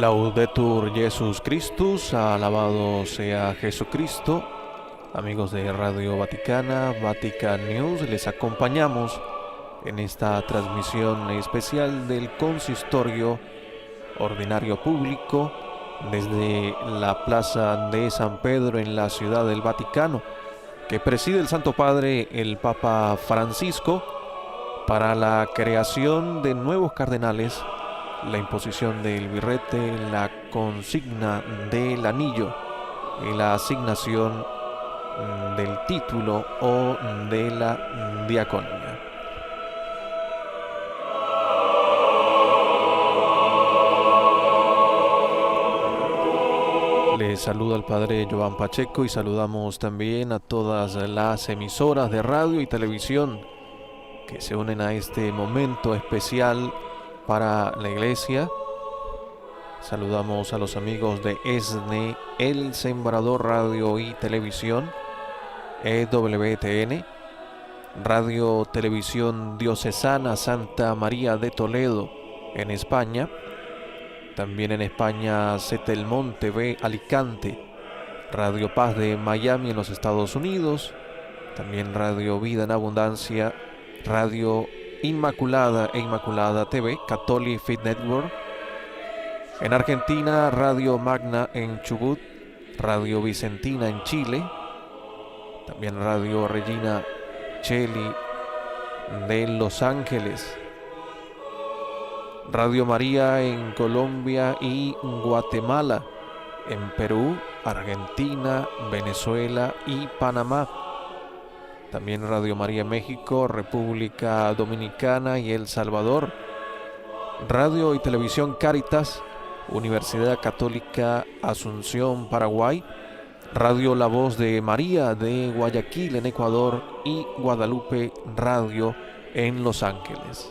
Laudetur Jesus Christus, alabado sea Jesucristo. Amigos de Radio Vaticana, Vatican News, les acompañamos en esta transmisión especial del Consistorio Ordinario Público desde la Plaza de San Pedro en la Ciudad del Vaticano, que preside el Santo Padre, el Papa Francisco, para la creación de nuevos cardenales, la imposición del birrete, la consigna del anillo y la asignación del título o de la diaconía. Les saluda el Padre Joan Pacheco y saludamos también a todas las emisoras de radio y televisión que se unen a este momento especial para la Iglesia. Saludamos a los amigos de ESNE, El Sembrador Radio y Televisión, EWTN, Radio Televisión Diocesana Santa María de Toledo en España, también en España Setelmont TV Alicante, Radio Paz de Miami en los Estados Unidos, también Radio Vida en Abundancia, Radio Inmaculada e Inmaculada TV, Catholic Fit Network. En Argentina, Radio Magna en Chubut, Radio Vicentina en Chile, también Radio Regina Cheli de Los Ángeles, Radio María en Colombia y Guatemala, en Perú, Argentina, Venezuela y Panamá. También Radio María en México, República Dominicana y El Salvador. Radio y Televisión Cáritas, Universidad Católica Asunción, Paraguay. Radio La Voz de María de Guayaquil en Ecuador y Guadalupe Radio en Los Ángeles.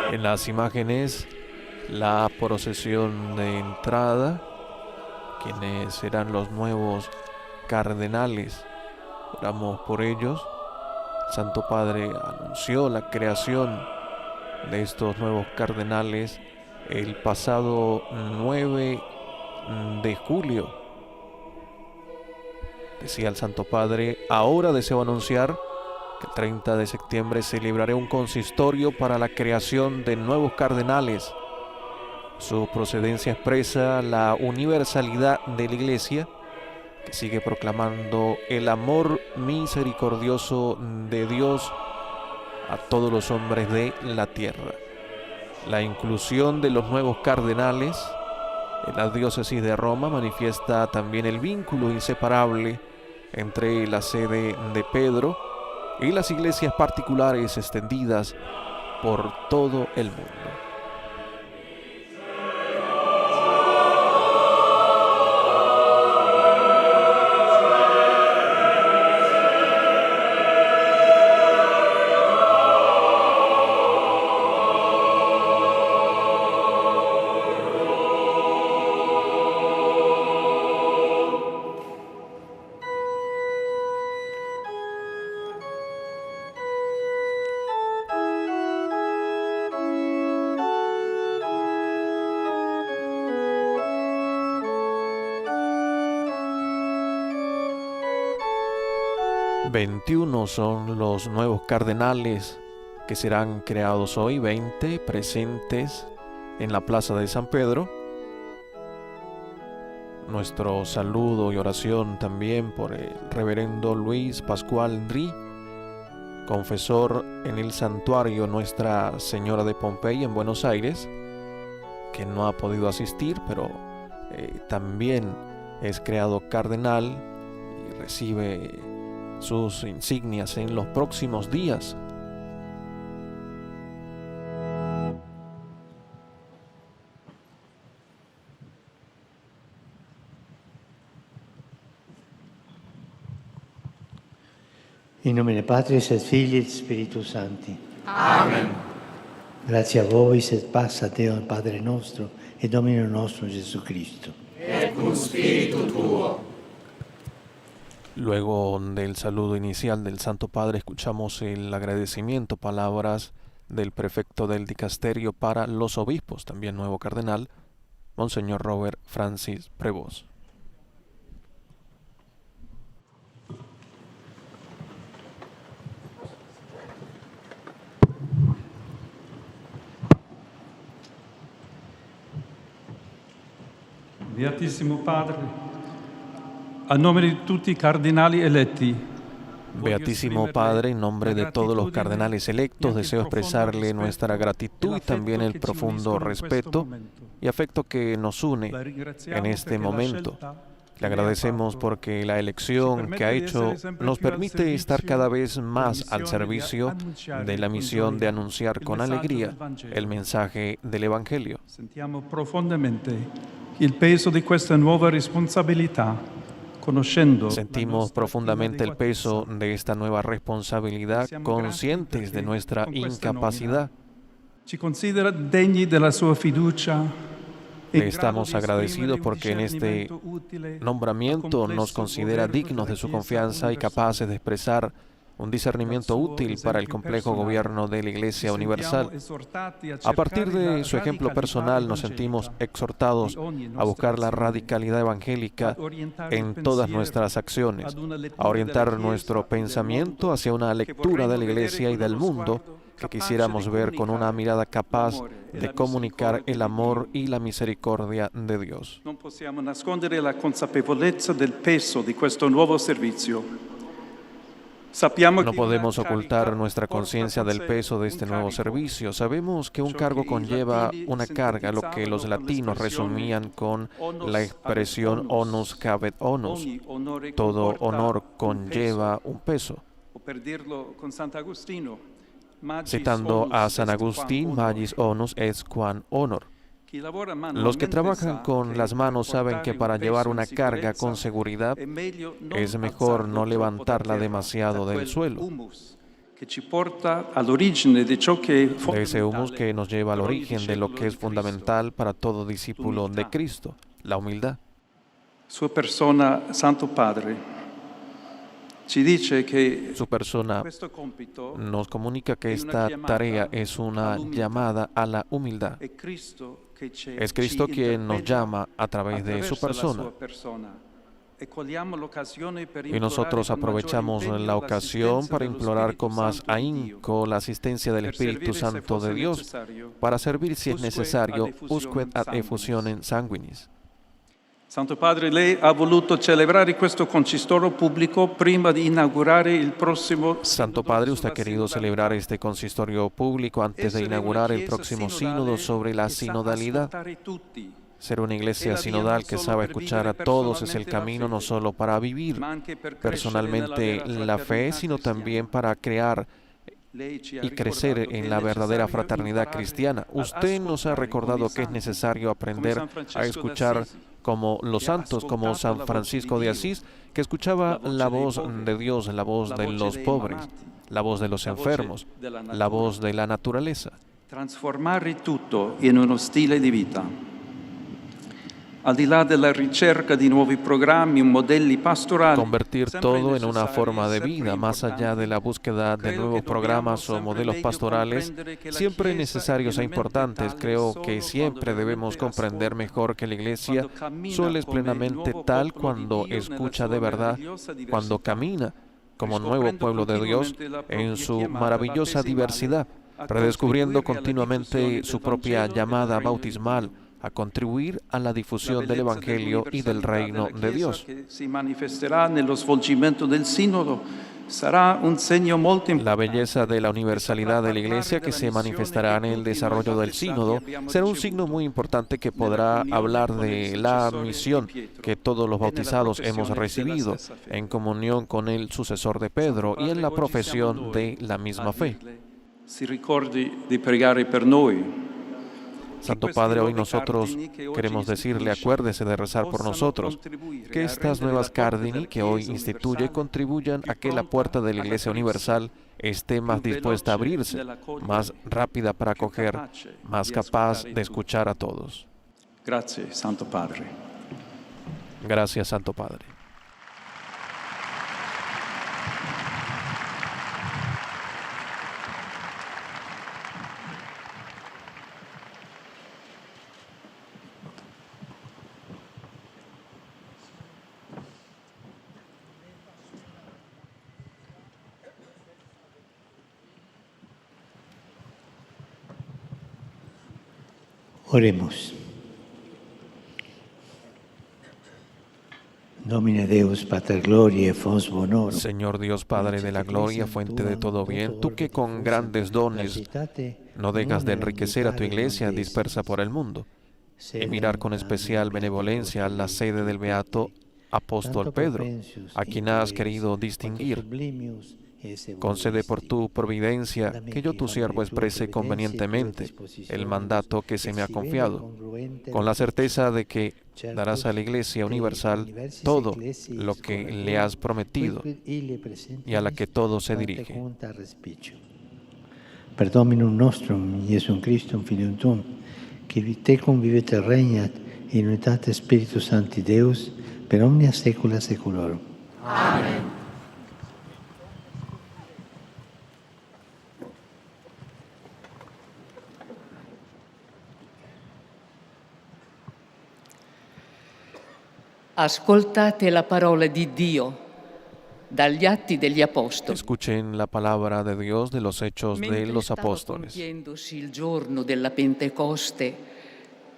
En las imágenes, la procesión de entrada, quienes serán los nuevos cardenales. Oramos por ellos. El Santo Padre anunció la creación de estos nuevos cardenales el pasado 9 de julio. Decía el Santo Padre: ahora deseo anunciar que el 30 de septiembre celebraré un consistorio para la creación de nuevos cardenales. Su procedencia expresa la universalidad de la Iglesia, que sigue proclamando el amor misericordioso de Dios a todos los hombres de la tierra. La inclusión de los nuevos cardenales en la diócesis de Roma manifiesta también el vínculo inseparable entre la sede de Pedro y las iglesias particulares extendidas por todo el mundo. ...21 son los nuevos cardenales que serán creados hoy, 20 presentes en la Plaza de San Pedro. Nuestro saludo y oración también por el reverendo Luis Pascual Dri, confesor en el santuario Nuestra Señora de Pompeya en Buenos Aires, que no ha podido asistir, pero también es creado cardenal y recibe sus insignias en los próximos días. In nomine Patris et Filii et Spiritus Sancti. Amen. Grazie a vobis et pax a Deo Padre nostro e Domino nostro Gesù Cristo. Et cum spiritu tuo. Luego del saludo inicial del Santo Padre, escuchamos el agradecimiento, palabras del prefecto del dicasterio para los obispos, también nuevo cardenal, Monseñor Robert Francis Prevost. Beatissimo Padre, a nome di tutti i cardinali eletti, Beatísimo Padre, en nombre de todos los cardenales electos, deseo expresarle nuestra gratitud y también el profundo respeto y afecto que nos une en este momento. Le agradecemos porque la elección que ha hecho nos permite estar cada vez más al servicio de la misión de anunciar con alegría el mensaje del Evangelio. Sentiamo profondamente il peso di questa nuova responsabilità. Sentimos profundamente el peso de esta nueva responsabilidad, conscientes de nuestra incapacidad. Le estamos agradecidos porque en este nombramiento nos considera dignos de su confianza y capaces de expresar un discernimiento útil para el complejo gobierno de la Iglesia Universal. A partir de su ejemplo personal nos sentimos exhortados a buscar la radicalidad evangélica en todas nuestras acciones, a orientar nuestro pensamiento hacia una lectura de la Iglesia y del mundo que quisiéramos ver con una mirada capaz de comunicar el amor y la misericordia de Dios. No possiamo nascondere la consapevolezza del peso di questo nuovo servizio. No podemos ocultar nuestra conciencia del peso de este nuevo servicio. Sabemos que un cargo conlleva una carga, lo que los latinos resumían con la expresión onus cabet onus. Todo honor conlleva un peso. Citando a San Agustín, magis onus est quam honor. Los que trabajan con las manos saben que para llevar una carga con seguridad es mejor no levantarla demasiado del suelo. De ese humus que nos lleva al origen de lo que es fundamental para todo discípulo de Cristo, la humildad. Su persona, Santo Padre, Su persona nos comunica que esta tarea es una llamada a la humildad. Es Cristo quien nos llama a través de su persona. Y nosotros aprovechamos la ocasión para implorar con más ahínco la asistencia del Espíritu Santo de Dios para servir si es necesario, usque ad effusionem sanguinis. Santo Padre, lei ha voluto celebrare questo concistoro pubblico prima di inaugurare il prossimo. Santo Padre, usted ha querido celebrar este consistorio público antes de inaugurar el próximo sínodo sobre la sinodalidad. Ser una iglesia sinodal que sabe escuchar a todos es el camino no solo para vivir personalmente la fe, sino también para crear y crecer en la verdadera fraternidad cristiana. Usted nos ha recordado que es necesario aprender a escuchar como los santos, como San Francisco de Asís, que escuchaba la voz de Dios, la voz de los pobres, la voz de los enfermos, la voz de la naturaleza. Trasformare tutto in uno stile di vita. Al di là della ricerca di nuovi programmi, modelli pastorali. Convertir todo en una forma de vida, más allá de la búsqueda de nuevos programas o modelos pastorales, siempre necesarios e importantes. Creo que siempre debemos comprender mejor que la Iglesia solo es plenamente tal cuando escucha de verdad, cuando camina como nuevo pueblo de Dios en su maravillosa diversidad, redescubriendo continuamente su propia llamada bautismal a contribuir a la difusión del Evangelio y del reino de Dios. La belleza de la universalidad de la Iglesia que se manifestará en el desarrollo del sínodo será un signo muy importante que podrá hablar de la misión que todos los bautizados hemos recibido en comunión con el sucesor de Pedro y en la profesión de la misma fe. Santo Padre, hoy nosotros queremos decirle, acuérdese de rezar por nosotros, que estas nuevas cardini que hoy instituye contribuyan a que la puerta de la Iglesia Universal esté más dispuesta a abrirse, más rápida para acoger, más capaz de escuchar a todos. Gracias, Santo Padre. Gracias, Santo Padre. Oremos. Domine Deus, Pater Gloriae, Fons Bonorum. Señor Dios, Padre de la gloria, fuente de todo bien, tú que con grandes dones no dejas de enriquecer a tu iglesia dispersa por el mundo, y mirar con especial benevolencia a la sede del beato apóstol Pedro, a quien has querido distinguir. Concede por tu providencia que yo, tu siervo, exprese convenientemente el mandato que se me ha confiado, con la certeza de que darás a la Iglesia Universal todo lo que le has prometido y a la que todo se dirige. Per Dominum nostrum, Iesum Christum, Filium Tuum, qui tecum vivit et regnat in unitate Spiritus Sancti Deus, per omnia saecula saeculorum. Amen. Ascoltate la parola di Dio dagli Atti degli Apostoli. Escuchen la palabra de Dios de los Hechos de Mentre los stava Apóstoles. compiendosi il giorno della Pentecoste,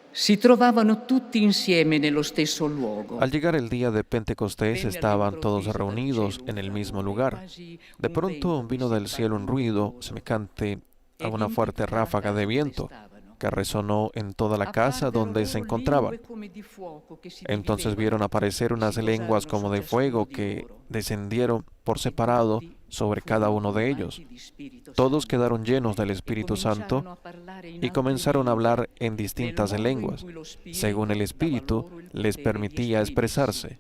si trovavano tutti insieme nello stesso luogo. Al llegar el día de Pentecostés estaban todos reunidos en el mismo lugar. De pronto vino del cielo un ruido semejante a una fuerte ráfaga de viento que resonó en toda la casa donde se encontraban. Entonces vieron aparecer unas lenguas como de fuego que descendieron por separado sobre cada uno de ellos. Todos quedaron llenos del Espíritu Santo y comenzaron a hablar en distintas lenguas, según el Espíritu les permitía expresarse.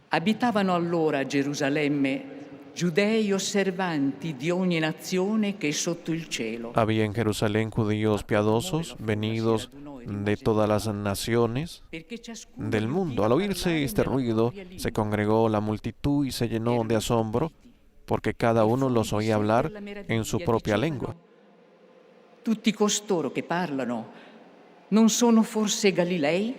Abitavano allora a Gerusalemme giudei osservanti di ogni nazione che è sotto il cielo. Había en Jerusalén judíos piadosos, venidos de todas las naciones del mundo. Al oírse este ruido, se congregó la multitud y se llenó de asombro, porque cada uno los oía hablar en su propia lengua. Tutti costoro che parlano non sono forse Galilei?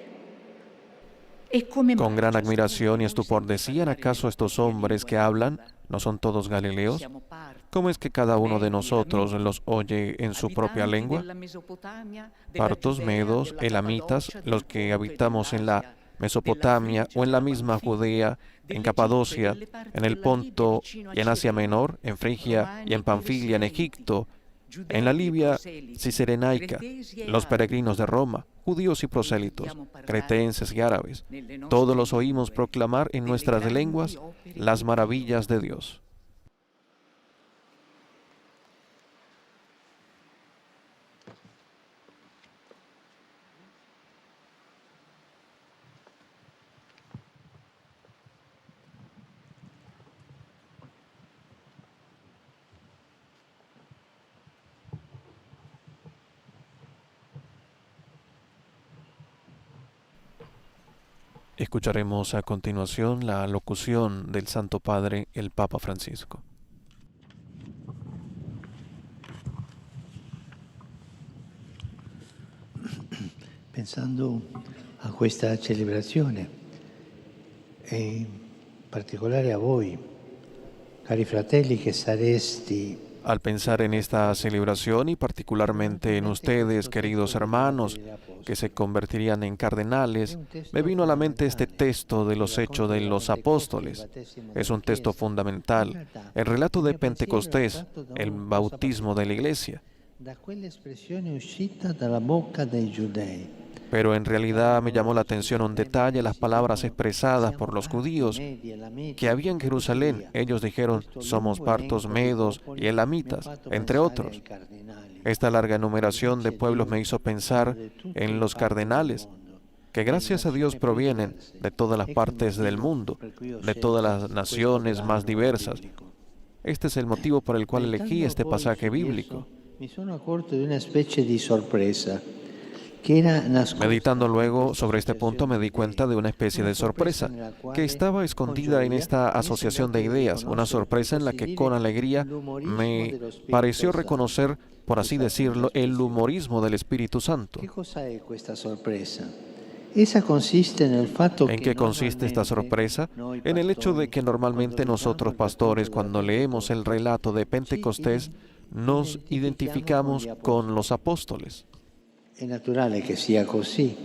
E come mai Con gran admiración y estupor decían, ¿acaso estos hombres que hablan no son todos galileos? siamo parti ¿Cómo es que cada uno de nosotros los oye en su propia lengua? della Mesopotamia, della Partos, Giudea, medos, della elamitas, Cappadocia, los del que Ponto, habitamos en la dell'Asia, Mesopotamia della o en la Frigia, misma della Judea, en Panfilia, Capadocia, delle parti en el della Ponto Libia vicino a y en Asia Cirene, Menor, en Frigia y en Romani, Panfilia, en Perusiani, Egipto, Giudei en la e Libia proselici, cirenaica, cretesi e los arabi, peregrinos de Roma, judíos y prosélitos, cretenses y árabes. Todos los oímos proclamar en nuestras lenguas las maravillas de Dios. Escucharemos a continuación la locución del Santo Padre, el Papa Francisco. Pensando a questa celebrazione e in particolare a voi, cari fratelli, che saresti Al pensar en esta celebración y particularmente en ustedes, queridos hermanos, que se convertirían en cardenales, me vino a la mente este texto de los Hechos de los Apóstoles. Es un texto fundamental, el relato de Pentecostés, el bautismo de la Iglesia. da quell'espressione uscita dalla bocca dei giudei. Pero en realidad me llamó la atención un detalle, las palabras expresadas por los judíos que había en Jerusalén. Ellos dijeron, somos partos, medos y elamitas, entre otros. Esta larga enumeración de pueblos me hizo pensar en los cardenales, que gracias a Dios provienen de todas las partes del mundo, de todas las naciones más diversas. Este es el motivo por el cual elegí este pasaje bíblico. Mi sono accorto di una specie di sorpresa che era nascosta. Meditando luego sobre este punto me di cuenta de una especie de sorpresa que estaba escondida en esta asociación de ideas, una sorpresa en la que con alegría me pareció reconocer, por así decirlo, el humorismo del Espíritu Santo. Che cosa è questa sorpresa? Esa consiste nel fatto ¿En qué consiste esta sorpresa? En el hecho de que normalmente nosotros pastores, cuando leemos el relato de Pentecostés, nos identificamos con los apóstoles. È naturale che sia così.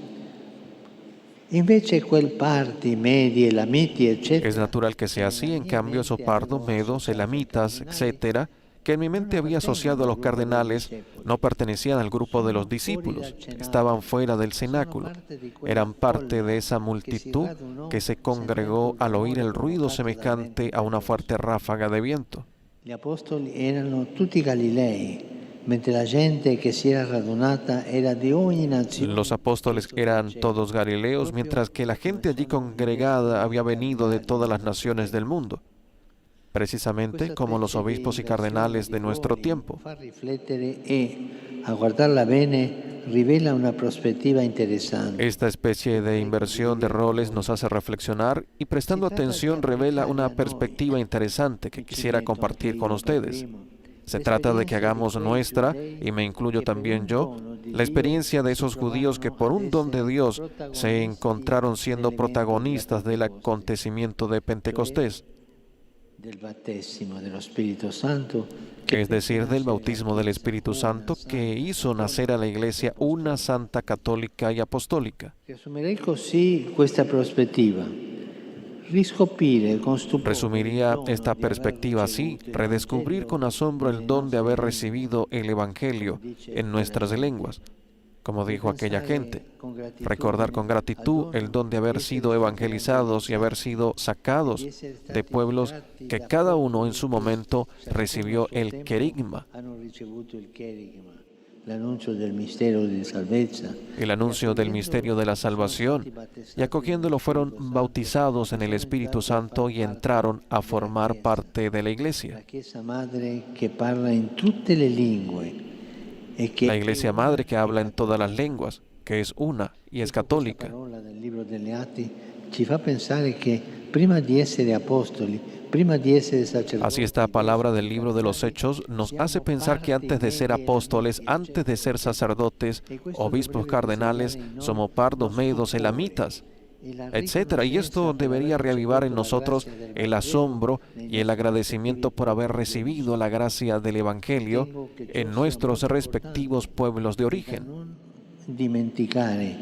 Invece quel parti, medi, elamiti, eccetera. Es natural que sea así, en cambio esos pardos, medos, elamitas, etcétera, que en mi mente había asociado a los cardenales, no pertenecían al grupo de los discípulos, estaban fuera del cenáculo, eran parte de esa multitud que se congregó al oír el ruido semejante a una fuerte ráfaga de viento. Gli apostoli erano tutti Galilei, mentre la gente che si era radunata era di ogni nazione. Los apóstoles eran todos galileos, mientras que la gente allí congregada había venido de todas las naciones del mundo, precisamente como los obispos y cardenales de nuestro tiempo. Far riflettere e, a guardarla bene, rivela una prospettiva interessante. Esta especie de inversión de roles nos hace reflexionar y prestando atención revela una perspectiva interesante que quisiera compartir con ustedes. Se trata de que hagamos nuestra, y me incluyo también yo, la experiencia de esos judíos que por un don de Dios se encontraron siendo protagonistas del acontecimiento de Pentecostés, Del battesimo dello Spirito Santo, es decir, del bautismo del Espíritu Santo que hizo nacer a la Iglesia una santa católica y apostólica. Riassumerei così questa prospettiva. Riscoprire con stupore. Resumiría esta perspectiva así: redescubrir con asombro el don de haber recibido el Evangelio en nuestras lenguas, como dijo aquella gente. Recordar con gratitud el don de haber sido evangelizados y haber sido sacados de pueblos que cada uno en su momento recibió el querigma, Hanno ricevuto il cherigma, l'annuncio del mistero di salvezza. el anuncio del misterio de la salvación, y acogiéndolo fueron bautizados en el Espíritu Santo y entraron a formar parte de la La Iglesia. Chiesa Madre che parla in tutte le lingue e che La Iglesia Madre que habla en todas las lenguas, que es una y es católica. La parola del libro degli Atti ci fa pensare che prima di essere apostoli, prima di essere sacerdoti, Así esta palabra del libro de los Hechos nos hace pensar que antes de ser apóstoles, antes de ser sacerdotes, obispos, cardenales, somos pardos, medos, elamitas, etcétera. Y esto debería reavivar en nosotros el asombro y el agradecimiento por haber recibido la gracia del Evangelio en nuestros respectivos pueblos de origen. non dimenticare,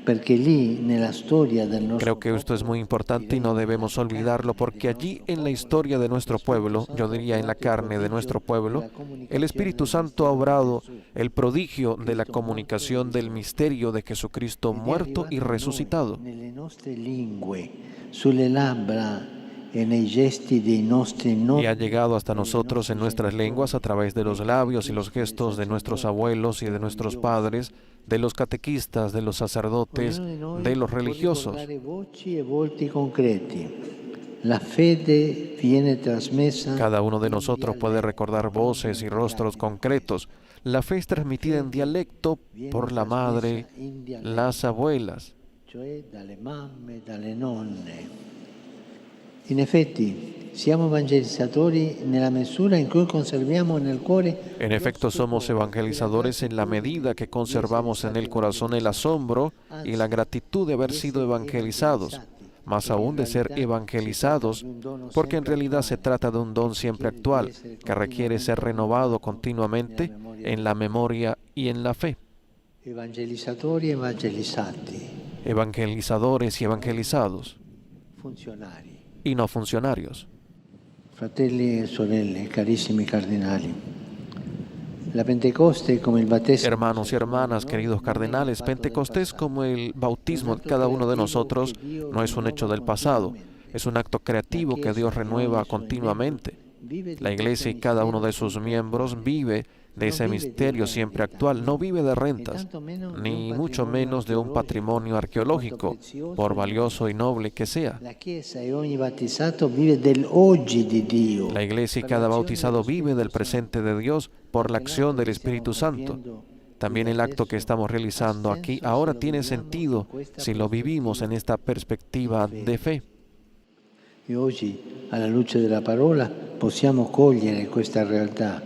perché lì nella storia del nostro Creo que esto es muy importante y no debemos olvidarlo, porque allí en la historia de nuestro pueblo, yo diría en la carne de nuestro pueblo, el Espíritu Santo ha obrado el prodigio de la comunicación del misterio de Jesucristo muerto y resucitado. nelle nostre lingue, sulle labbra e nei gesti dei nostri Y ha llegado hasta nosotros en nuestras lenguas a través de los labios y los gestos de nuestros abuelos y de nuestros padres, de los catequistas, de los sacerdotes, de los religiosos. Voci e volti concreti. La fede viene trasmessa. Cada uno de nosotros puede recordar voces y rostros concretos. La fe es transmitida en dialecto por la madre, las abuelas. Cioè dalle mamme, dalle nonne. In effetti, siamo evangelizzatori nella misura in cui conserviamo nel cuore. En efecto, somos evangelizadores en la medida que conservamos en el corazón el asombro y la gratitud de haber sido evangelizados, más aún de ser evangelizados, porque en realidad se trata de un don siempre actual, que requiere ser renovado continuamente en la memoria y en la fe. Evangelizzatori e evangelizzati, Evangelizadores y evangelizados, funzionari. y no funcionarios. Fratelli e sorelle, carissimi cardinali, la Pentecoste come il battesimo. Hermanos y hermanas, queridos cardenales, Pentecostés como el bautismo de cada uno de nosotros no es un hecho del pasado, es un acto creativo que Dios renueva continuamente. La Iglesia y cada uno de sus miembros vive de ese misterio siempre actual, no vive de rentas, ni mucho menos de un patrimonio arqueológico, por valioso y noble que sea. La Chiesa e ogni battezzato vive dell'oggi di Dio. La Iglesia y cada bautizado vive del presente de Dios por la acción del Espíritu Santo. También el acto que estamos realizando aquí ahora tiene sentido si lo vivimos en esta perspectiva de fe. E oggi, alla luce della parola, possiamo cogliere questa realtà.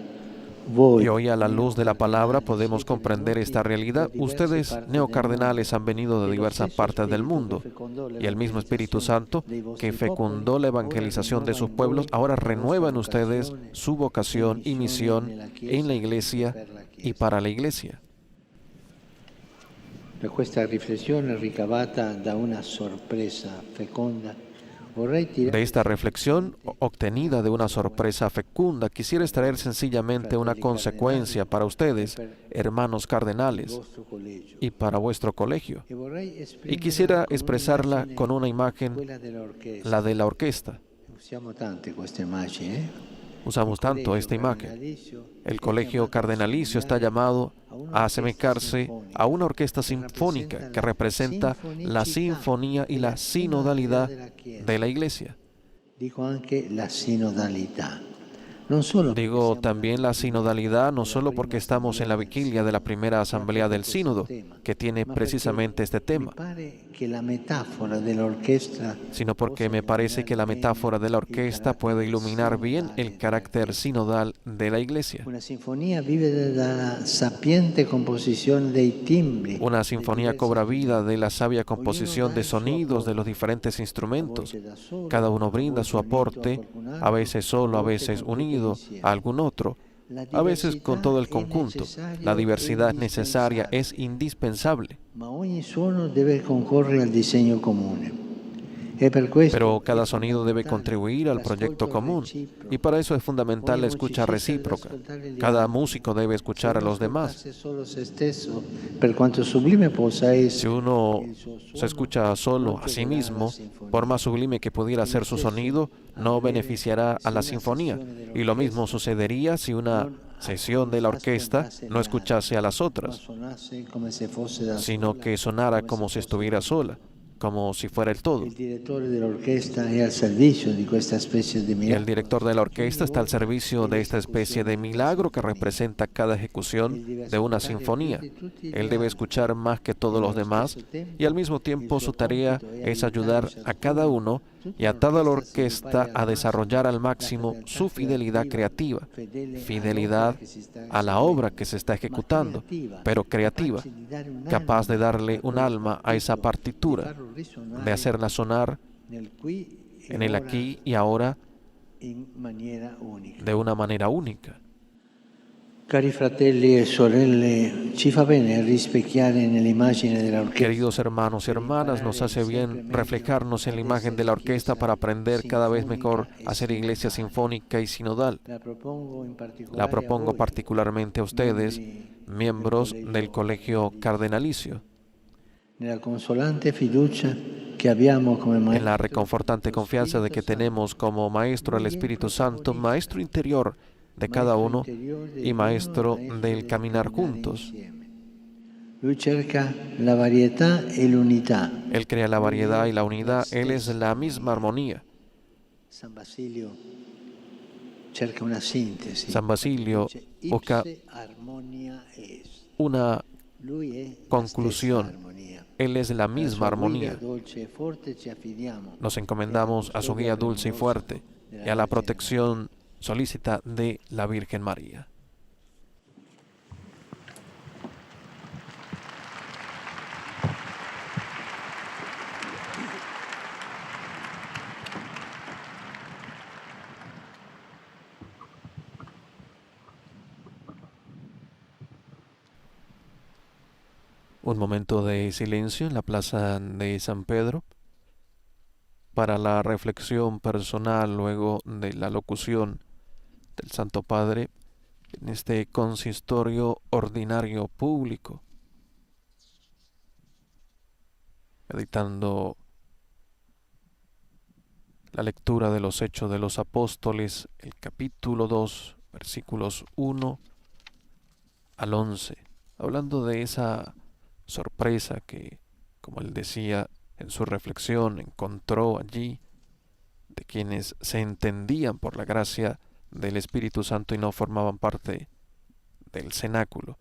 Y hoy a la luz de la palabra podemos comprender esta realidad. Ustedes, neocardenales, han venido de diversas partes del mundo y el mismo Espíritu Santo que fecundó la evangelización de sus pueblos ahora renueva en ustedes su vocación y misión en la Iglesia y para la Iglesia. Da questa riflessione ricavata da una sorpresa feconda, vorrei De tirare esta reflexión obtenida de una sorpresa fecunda, quisiera extraer sencillamente una consecuencia para ustedes, hermanos cardenales, il vostro collegio. y para vuestro colegio. E vorrei Y esprimerla quisiera con expresarla un'immagine, con una imagen, quella dell'orchestra. la de la orquesta. Usiamo tante queste immagini, eh? Usamos tanto esta imagen. El colegio cardenalicio está llamado a asemejarse a una orquesta sinfónica que representa la sinfonía y la sinodalidad de la Iglesia. Dico anche la sinodalità. Non solo Digo también la sinodalidad, no solo porque estamos en la vigilia de la primera asamblea del sínodo, que tiene precisamente este tema, sino porque me parece que la metáfora de la orquesta puede iluminar bien el carácter sinodal de la Iglesia. Una sinfonía vive dalla sapiente composizione dei timbri. Una sinfonía cobra vida de la sabia composición de sonidos de los diferentes instrumentos. Cada uno brinda su aporte, a veces solo, a veces unido a algún otro, a veces con todo el conjunto. La diversidad necesaria es indispensable. Ma ogni suono deve concorrere al disegno comune. E per questo Pero cada sonido debe contribuir al proyecto común, y para eso es fundamental la escucha recíproca. Cada músico debe escuchar a los demás. Si uno se escucha solo a sí mismo, por más sublime que pudiera ser su sonido, no beneficiará a la sinfonía. Y lo mismo sucedería si una sesión de la orquesta no escuchase a las otras, sino que sonara como si estuviera sola, como si fuera el todo. El director de la orquesta è al servizio di questa specie di Y el miracolo. director de la orquesta está al servicio de esta especie de milagro que representa cada ejecución de una sinfonía. Él debe escuchar más que todos los demás y al mismo tiempo su tarea es ayudar a cada uno y a toda la orquesta a desarrollar al máximo su fidelidad creativa, fidelidad a la obra que se está ejecutando, pero creativa, capaz de darle un alma a esa partitura, de hacerla sonar en el aquí y ahora in maniera unica. de una manera única. Cari fratelli e sorelle, ci fa bene rispecchiare nell'immagine dell'orchestra. Queridos hermanos y hermanas, nos hace bien reflejarnos en la imagen de la orquesta para aprender cada vez mejor a ser iglesia sinfónica y sinodal. La propongo particularmente a ustedes, miembros del colegio cardenalicio, Nella consolante fiducia che abbiamo come en la maestro reconfortante confianza de que tenemos como maestro el Espíritu Santo, maestro interior de cada uno y maestro del caminar juntos. Lui cerca la varietà e l'unità. Él crea la variedad y la unidad, Él es la misma armonía. San Basilio cerca una sintesi. San Basilio Dice, busca ipse harmonia est. una Lui è la conclusión. stessa armonia. Él es la Alla misma sua armonía. guida dolce e forte ci affidiamo. Nos encomendamos a su guía dulce y fuerte y a la protección solícita de la Virgen María. Un momento de silencio en la plaza de San Pedro para la reflexión personal luego de la locución del Santo Padre en este consistorio ordinario público, meditando la lectura de los Hechos de los Apóstoles, el capítulo 2, versículos 1 al 11, hablando de esa sorpresa que, como él decía en su reflexión, encontró allí, de quienes se entendían por la gracia del Espíritu Santo y no formaban parte del cenáculo.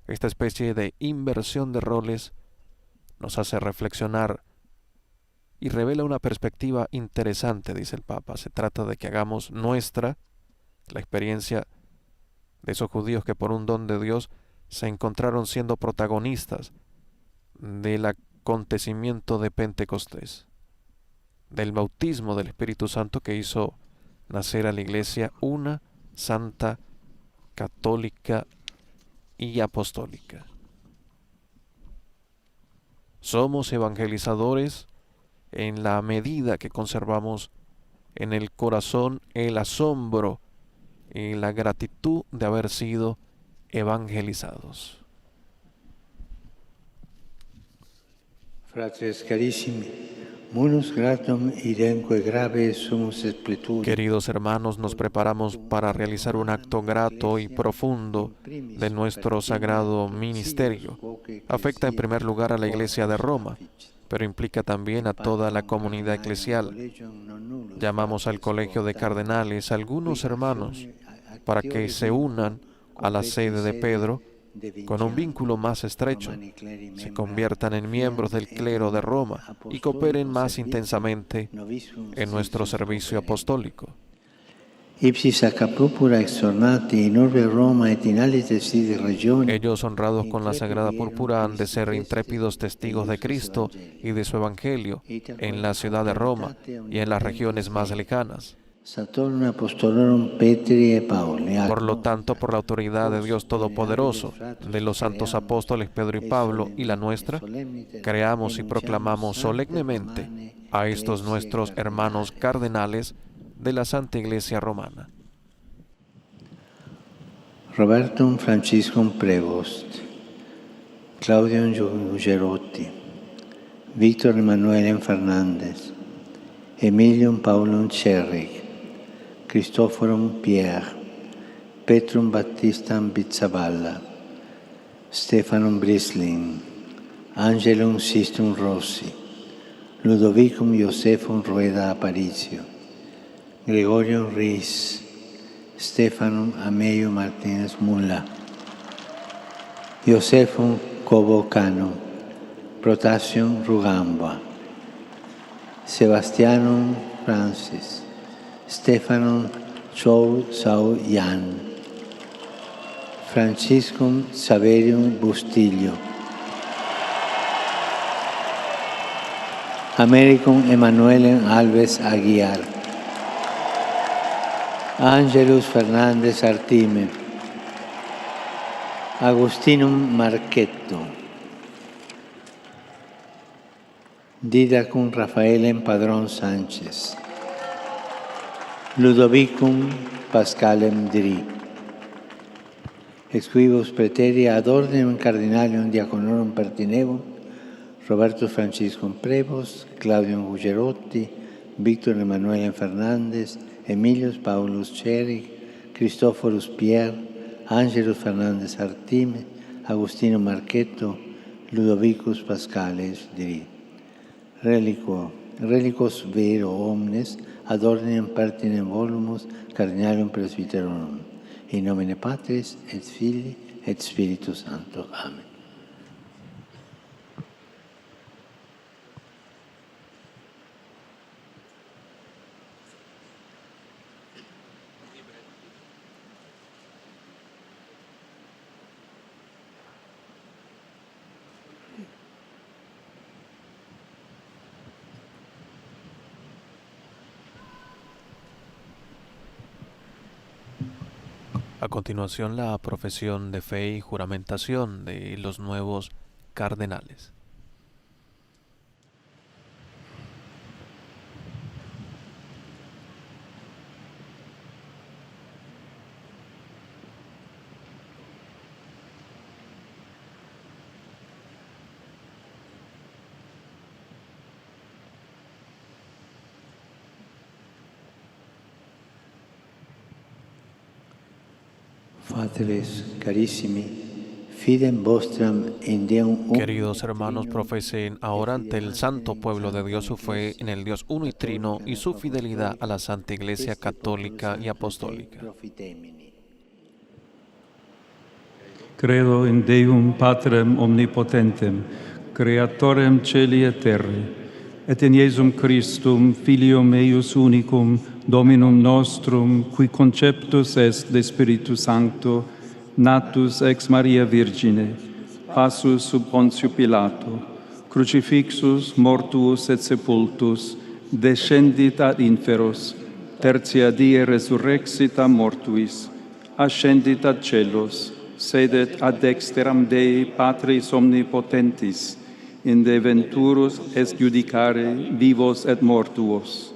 Esta especie de inversión de roles nos hace reflexionar y revela una perspectiva interesante, dice el Papa. Se trata de que hagamos nuestra la experiencia de esos judíos que por un don de Dios se encontraron siendo protagonistas del acontecimiento de Pentecostés, del bautismo del Espíritu Santo que hizo nacer a la Iglesia una, santa, católica y apostólica. Somos evangelizadores en la medida que conservamos en el corazón el asombro y la gratitud de haber sido evangelizados. Fratres carissimi, munus gratum idenque grave sumus expletur. Queridos hermanos, nos preparamos para realizar un acto grato y profundo de nuestro sagrado ministerio. Afecta en primer lugar a la Iglesia de Roma, pero implica también a toda la comunidad eclesial. Llamamos al Colegio de Cardenales a algunos hermanos para que se unan a la sede de Pedro con un vínculo más estrecho, se conviertan en miembros del clero de Roma y cooperen más intensamente en nuestro servicio apostólico. Ipsis acca purpura exornati in orbe Roma et in alites sides regioni. Ellos, honrados con la sagrada púrpura, han de ser intrépidos testigos de Cristo y de su Evangelio en la ciudad de Roma y en las regiones más lejanas. Saturno apostolorum Petri e Pauli. Por lo tanto, por la autoridad de Dios Todopoderoso, de los santos apóstoles Pedro y Pablo y la nuestra, creamos y proclamamos solemnemente a estos nuestros hermanos cardenales de la Santa Iglesia Romana. Robertum Franciscum Prevost, Claudium Gugerotti, Victor Emanuele Fernandez, Emilium Paulum Cerrig, Cristoforum Pierre, Petrum Baptistam Bizzaballa, Stefanum Brisling, Angelum Sistum Rossi, Ludovicum Josephum Rueda Aparicio, Gregorium Ries, Stefanum Ameio Martínez Mulla, Josephum Cobocano, Protasium Rugambua, Sebastianum Francis, Stefanum Chou Sao Yan, Franciscum Saverium Bustillo, Americum Emanuele Alves Aguiar, Angelus Fernandez Artime, Agustinum Marchetto, Didacum Rafaelem Padrón Sánchez, Ludovicum Pascalem Dri, Exquibus Praeteria ad ordinem Cardinalium Diaconorum Pertinevum, Roberto Franciscum Prevost, Claudium Gugerotti, Victor Emanuele Fernandez, Emilius Paulus Cerrig, Cristoforus Pierre, Angelus Fernandez Artime, Agustino Marchetto, Ludovicus Pascales Dri. Relicos vero omnes, ad ordinem pertinem volumus Cardinalium Presbyterorum. In nomine Patris et Filii et Spiritus Sancto. Amen. A continuación, la profesión de fe y juramentación de los nuevos cardenales. Fratres carissimi, fidem vostram in Deum Queridos hermanos, profesen ahora ante el santo pueblo de Dios su fe en el Dios uno y trino y su fidelidad a la Santa Iglesia Católica y Apostólica. Credo in Deum Patrem omnipotentem, Creatorem celi et terrae, et in Iesum Christum, Filium eius unicum, Dominum nostrum, qui conceptus est de Spiritus Sancto, natus ex Maria Virgine, passus sub Pontius Pilato, crucifixus, mortuus et sepultus, descendit ad inferos, tertia die resurrexit a mortuis, ascendit ad celos, sedet ad dexteram Dei Patris omnipotentis, in de venturus est judicare vivos et mortuos.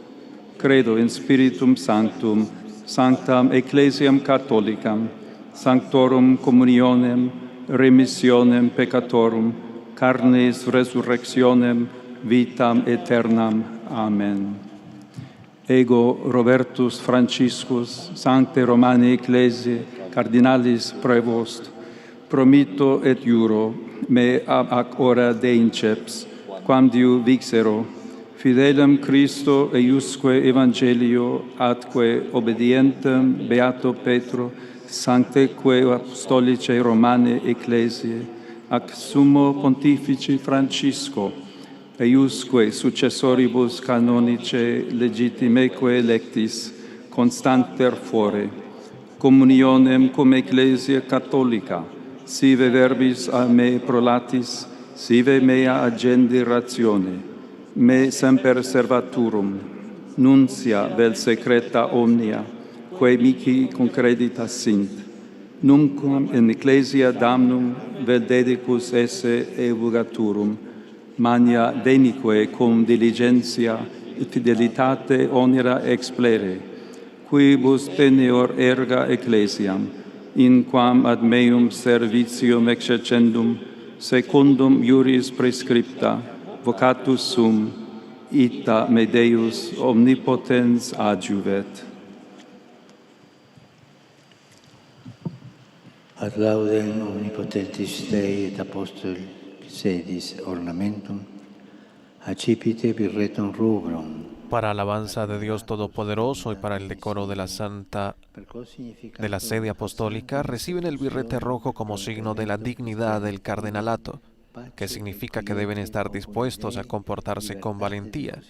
Credo in Spiritum Sanctum, sanctam Ecclesiam Catholicam, sanctorum communionem, remissionem peccatorum, carnis resurrectionem, vitam aeternam. Amen. Ego Robertus Franciscus, Sancte Romane Ecclesiae, Cardinalis Prevost, promitto et juro, me ab hora deinceps, quam diu vixero, fidelem Christo eiusque Evangelio, atque obedientem Beato Petro, sancteque apostolicae Romane Ecclesiae, ac Summo Pontifici Francisco, eiusque successoribus canonice legitimeque electis, constanter fore, communionem cum Ecclesia Catholica, sive verbis a me prolatis, sive mea agendi ratione, me semper servaturum, nuncia vel secreta omnia, quae mihi concreditas sint, nunquam in Ecclesia damnum vel dedicus esse evugaturum, magna denique cum diligentia et fidelitate onera explere, quibus teneor erga Ecclesiam, in quam ad meum servitium exercendum, secundum iuris prescripta, vocatus sum, ita me Deus omnipotens adjuvet. Ad laudem omnipotentis Dei et apostoli sedis ornamentum, accipite birretum rubrum. Para alabanza de Dios Todopoderoso y para el decoro de la sede apostólica, reciben el birrete rojo como signo de la dignidad del cardenalato, que significa que deben estar dispuestos a comportarse con valentía,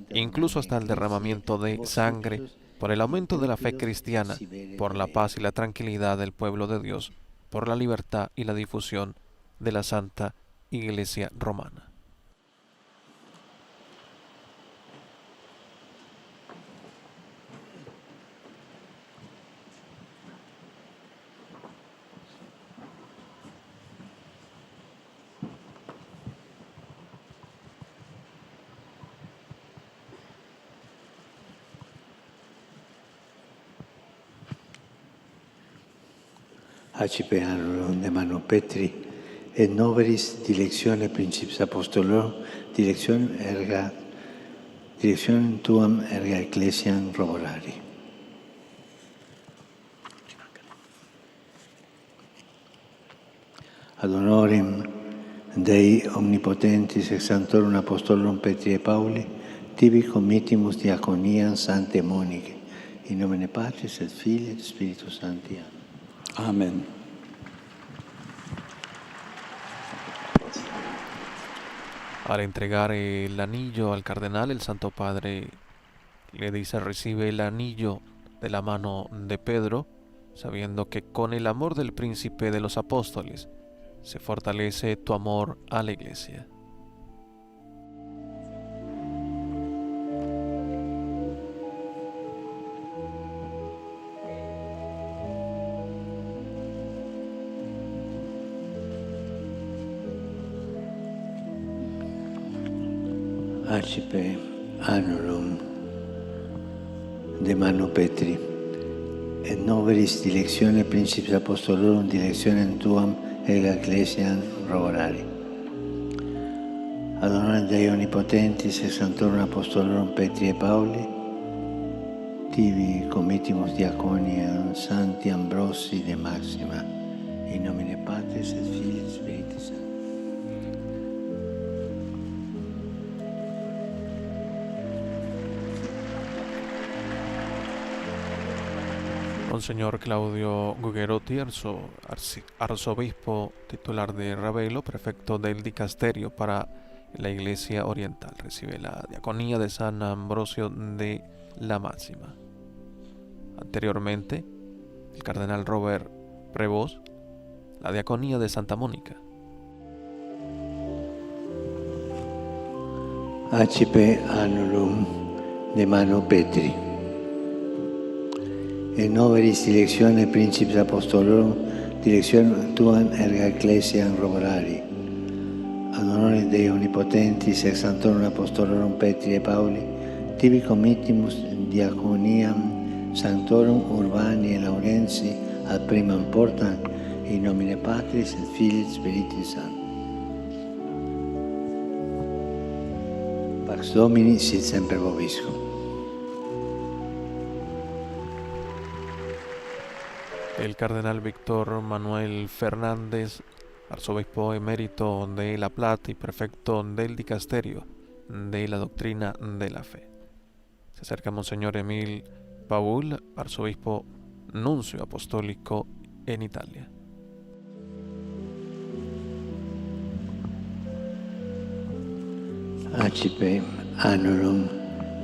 incluso hasta el derramamiento de sangre, por el aumento de la fe cristiana, por la paz y la tranquilidad del pueblo de Dios, por la libertad y la difusión de la Santa Iglesia Romana. Accipe anulum de mano Petri, et noveris dilectione principis apostolorum, directionem tuam erga Ecclesiam Roborari. Ad honorem Dei omnipotentis ex sanctorum apostolorum Petri et Pauli, tibi committimus diaconiam Sanctae Monicae, in nomine Patris et Filii et Spiritus Sancti. Amen. Al entregar el anillo al cardenal, el Santo Padre le dice: recibe el anillo de la mano de Pedro, sabiendo que con el amor del príncipe de los apóstoles se fortalece tu amor a la Iglesia. Accipe anulum de mano Petri, et noveris dilectione principis apostolorum directionem tuam erga Ecclesiam Roborari. Ad honorem Dei omnipotentis ex sanctorum apostolorum Petri et Pauli, tibi committimus diaconiam Sancti Ambrosi de Maxima, in nomine Patris et Filii et Spiritus Sancti. Monseñor Claudio Gugerotti, arzobispo titular de Ravelo, prefecto del dicasterio para la Iglesia Oriental, recibe la diaconía de San Ambrosio de la Máxima. Anteriormente, el cardenal Robert Prevost, la diaconía de Santa Mónica. Accipe annulum de Mano Petri. En noveris directione Principes Apostolorum, direction tuam erga Ecclesiam Roborari. Ad honorem Dei Omnipotentis ex Sanctorum Apostolorum Petri et Pauli, tibi committimus diaconiam Sanctorum Urbani et Laurensi ad primam portam, in nomine Patris et Filii et Spiritus Sancti. Pax Domini sit semper vobiscum. El cardenal Víctor Manuel Fernández, arzobispo emérito de La Plata y prefecto del dicasterio de la doctrina de la fe. Se acerca Monseñor Emil Paul, arzobispo nuncio apostólico en Italia. Accipe annulum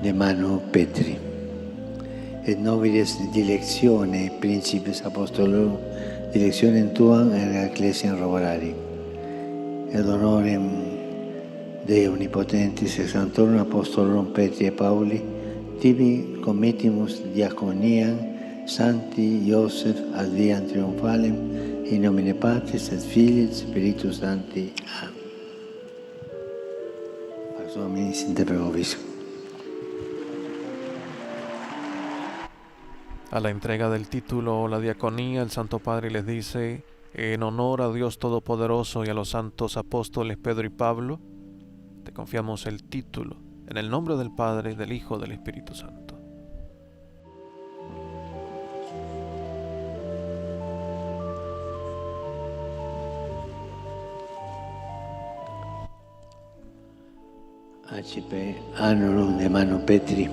de Mano Petri. Et nobiles dilectione Principes Apostolorum, directionem tuam erga Ecclesiam Roborari. Et honorem Dei Omnipotentis ex Sanctorum Apostolorum Petri et Pauli, tibi committimus diaconiam Sancti Iosef ad viam triumphalem, in nomine Patris et Filii et Spiritus Sancti. Amen. Pax Domini sit semper vobiscum. A la entrega del título la diaconía, el Santo Padre les dice: en honor a Dios Todopoderoso y a los santos apóstoles Pedro y Pablo, te confiamos el título, en el nombre del Padre, del Hijo y del Espíritu Santo. Accipe annulum de Mano Petri.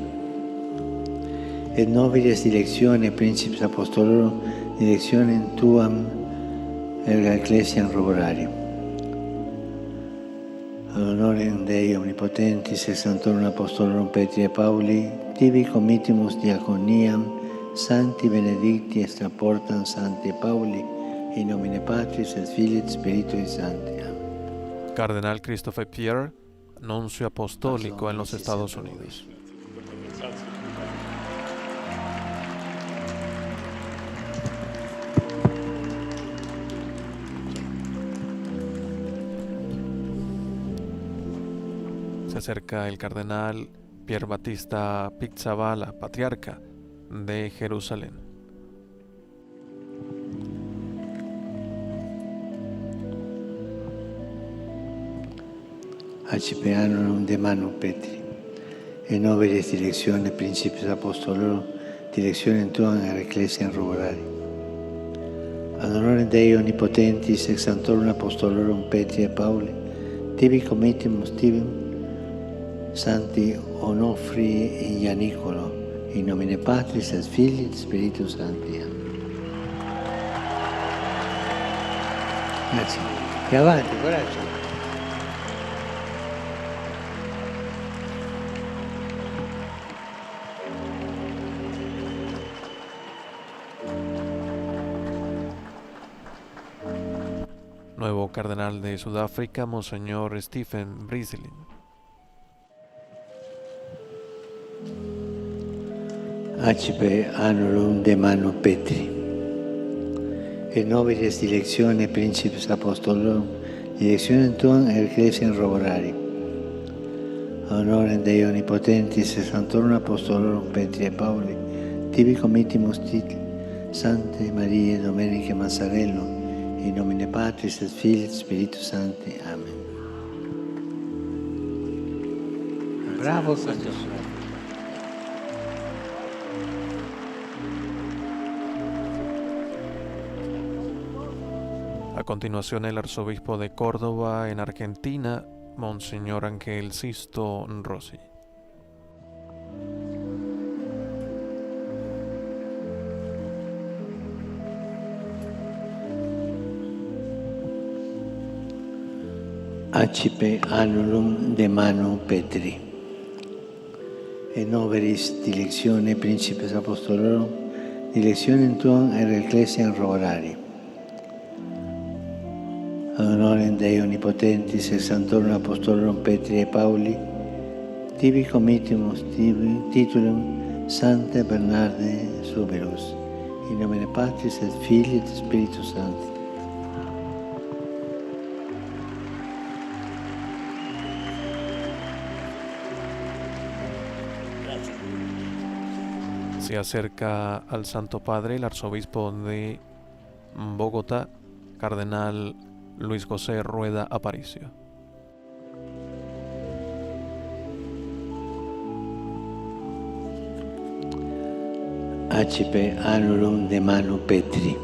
Et nobiles directione Principes Apostolorum, directionem tuam erga Ecclesiam Roborari. Ad honorem Dei Omnipotentis ex Sanctorum Apostolorum Petri et Pauli, tibi committimus diaconiam Sancti Benedicti extra portam Sancti Pauli, in nomine Patris et Filii et Spiritui Sancti. Amen. Cardenal Christopher Pierre, nuncio apostólico en los Estados Unidos. Se acerca el cardenal Pier Battista Pizzaballa, patriarca de Jerusalén. Accipe annulum de Mano Petri. Et nobiles directione Principes Apostolorum, directionem tuam erga Ecclesiam Roborari. Ad honorem Dei Omnipotentis ex Sanctorum Apostolorum Petri et Pauli, tibi committimus tibim Sancti Onofri in Janicolo, in nomine Patris et Filii et Spiritus Sancti. Amen. Grazie. E avanti, coraggio. Nuevo cardenal de Sudáfrica, Monseñor Stephen Breslin. Accipe annulum de Mano Petri. Et nobiles directione Principes Apostolorum, directionem tuam erga Ecclesiam Roborari. Ad honorem Dei Omnipotentis ex Sanctorum Apostolorum Petri et Pauli, tibi committimus Sancte Mariae Dominicae Mazzarello, in nomine Patris et Filii et Spiritus Sancti. Amen. Bravo, Pastor. continuación, el arzobispo de Córdoba, en Argentina, Monseñor Ángel Sisto Rossi. Accipe annulum de Manu Petri. En oberis dilectione Principes Apostolorum, dilectionem tuam et ecclesiam rogarari. Ad honorem Dei Omnipotentis et Sanctorum Apostolorum Petri et Pauli, tibi committimus titulum Sancte Bernarde Subirus, in nomine Patris et Filii et Spiritus Sancti. Se acerca al Santo Padre el arzobispo de Bogotá, cardenal Luis José Rueda Aparicio. Accipe annulum de Manu Petri.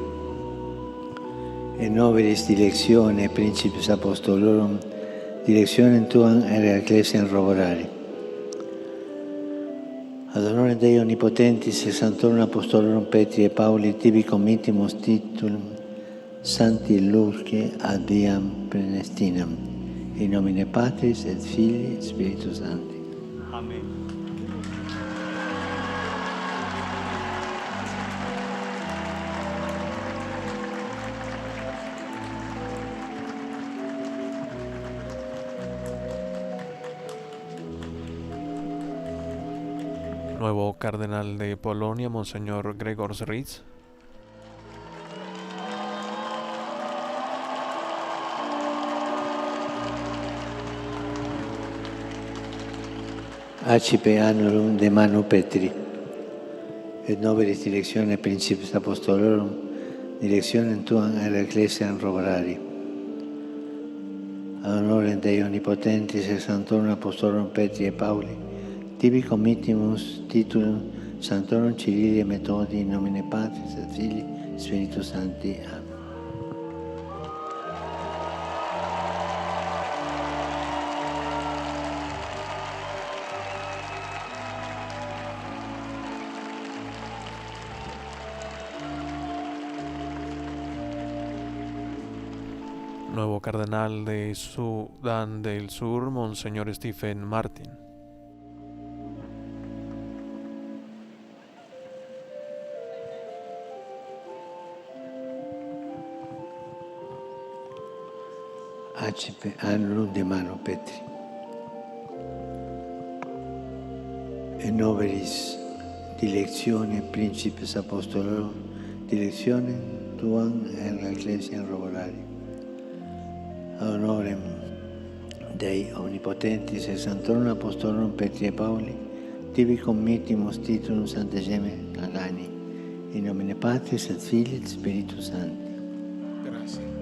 En oberis dilectione Principes Apostolorum, dilectionem tuam et ecclesiam rogarari. Ad honorem Dei Omnipotentis et Sanctorum Apostolorum Petri et Pauli, tibi committimus titulum Sancti Luce ad viam praestinam, in nomine Patris et Filii et Spiritus Sancti. Amén. Nuevo cardenal de Polonia, Monseñor Gregor Ritz. Accipe annulum de Manu Petri. Et novelis dilectione Principes Apostolorum, dilectionem tuam et ecclesiam rogarari. Ad honorem Dei Omnipotentis et Sanctorum Apostolorum Petri et Pauli, tibi committimus titulum Sanctorum Cirili et Methodi, in nomine Patris et Filii et Spiritus Sancti. Amen. Nuevo cardenal de Sudán del Sur, Monseñor Stephen Martin. Accipe annulum de Manu Petri. En oberis dilectione Principes Apostolorum, dilectionem tuam et ecclesiam rogarari. Ad honorem Dei Omnipotentis et Sanctorum Apostolorum Petri et Pauli, tibi committimus titulum Sant'Egeme Pagani, in nomine Patris et Filii et Spiritus Sancti. Grazie.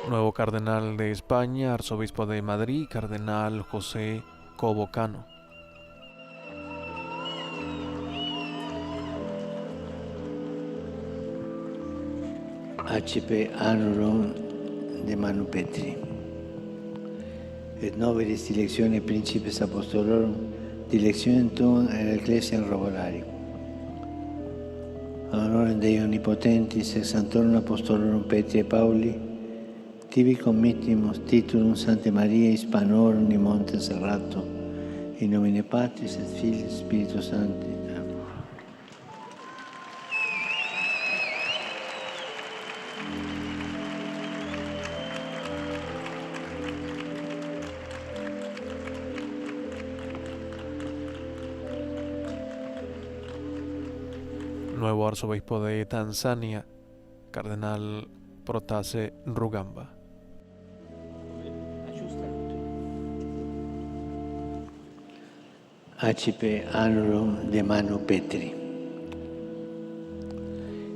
Nuevo cardenal de España, arzobispo de Madrid, cardenal José Cobo Cano. Accipe annulum de Manu Petri. Et novelis dilectione Principes Apostolorum, dilectionem tuam et ecclesiam rogarari. Ad honorem Dei Omnipotentis et Sanctorum Apostolorum Petri et Pauli, tibi committimus titulum Sancte Maria Hispanorum in Monte Serrato, in nomine Patris et Filii et Spiritus Sancti. Amen. Nuevo arzobispo de Tanzania, cardenal Protase Rugamba. Accipe annulum de Manu Petri.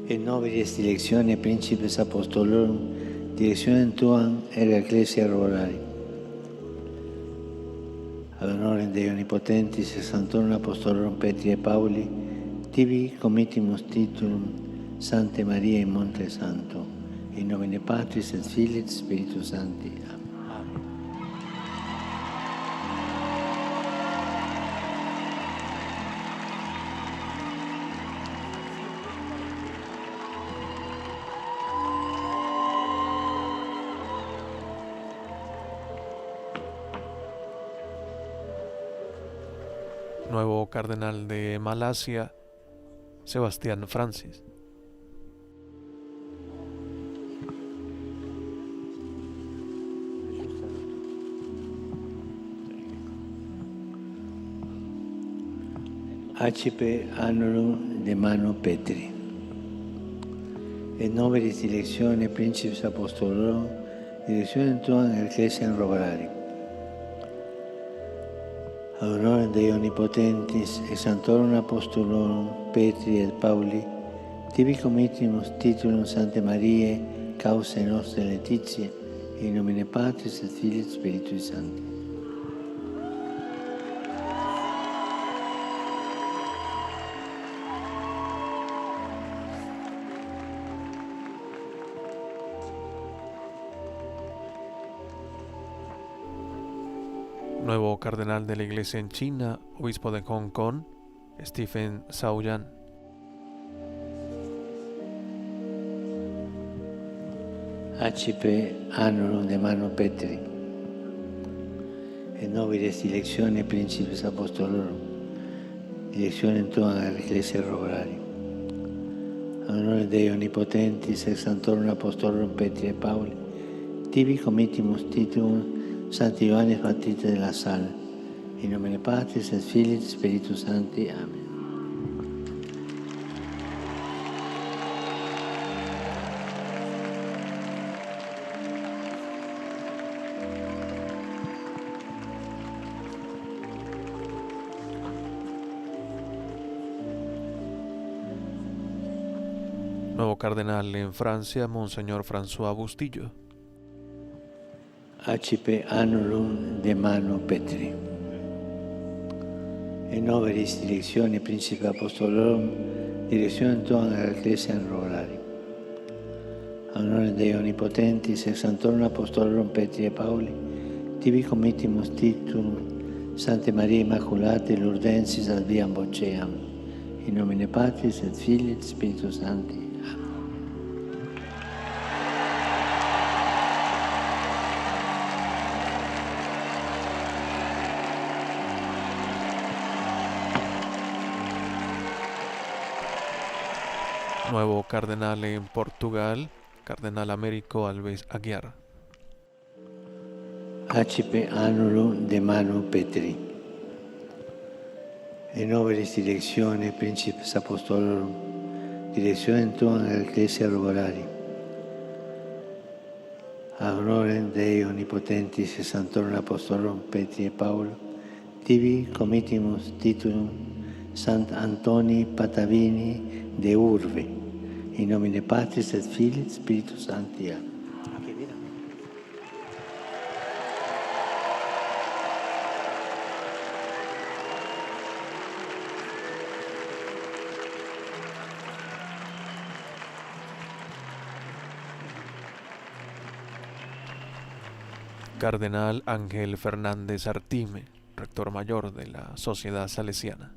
Et novelis dilectione Principes Apostolorum, dilectionem tuam et ecclesiam rogarari. ad honorem Dei Omnipotentis et Sanctorum Apostolorum Petri et Pauli, tibi committimus titulum Sancte Maria in Monte Santo, in nomine Patris et Filii et Spiritus Sancti. Amen. Nuevo cardenal de Malasia, Sebastián Francis. Accipe annullum de mano Petri. Et novelis directione Principes Apostolorum, directionem tuam Ecclesiam Robarari. Ad honorem Dei Omnipotentis et Sanctorum Apostolorum Petri et Pauli, tibi committimus titulum Sancte Mariae, causae nostre laetitiae, in nomine Patris et Filii et Spiritui Sancti. Nuevo cardenal de la Iglesia en China, obispo de Hong Kong, Stephen Shaoyan. Accipe annullum de mano Petri. Et nobiles directione Principes Apostolorum, directionem tuam Ecclesiam Robarari. Ad honorem Dei Omnipotentis et Sanctorum Apostolorum Petri et Pauli, tibi committimus titulum Sancti Ioannis Baptista de la Salle, in nomine Patris et Filii et Spiritus Sancti. Amen. Nuevo cardenal en Francia, Monseñor François Bustillo. Accipe annullum de mano Petri. Et novelis directione Principes Apostolorum, directionem tuam Ecclesiam Robarari. Ad honorem Dei Omnipotentis et Sanctorum Apostolorum Petri et Pauli, tibi committimus titulum Sancte Maria Immaculatae Lourdensis ad viam Boceam, in nomine Patris et Filii et Spiritus Sancti. Nuevo cardenal en Portugal, Cardenal Américo Alves Aguiar. Accipe annullum de mano Petri. Et novelis directione Principes Apostolorum, directionem tuam Ecclesiam Robarari. Ad honorem Dei Omnipotentis et Sanctorum Apostolorum Petri et Paulo, tibi committimus titulum Sant Antoni Patavini de Urbe, in nomine Patris et Filii et Spiritus Sancti. Amen. Cardenal Ángel Fernández Artime, rector mayor de la Sociedad Salesiana.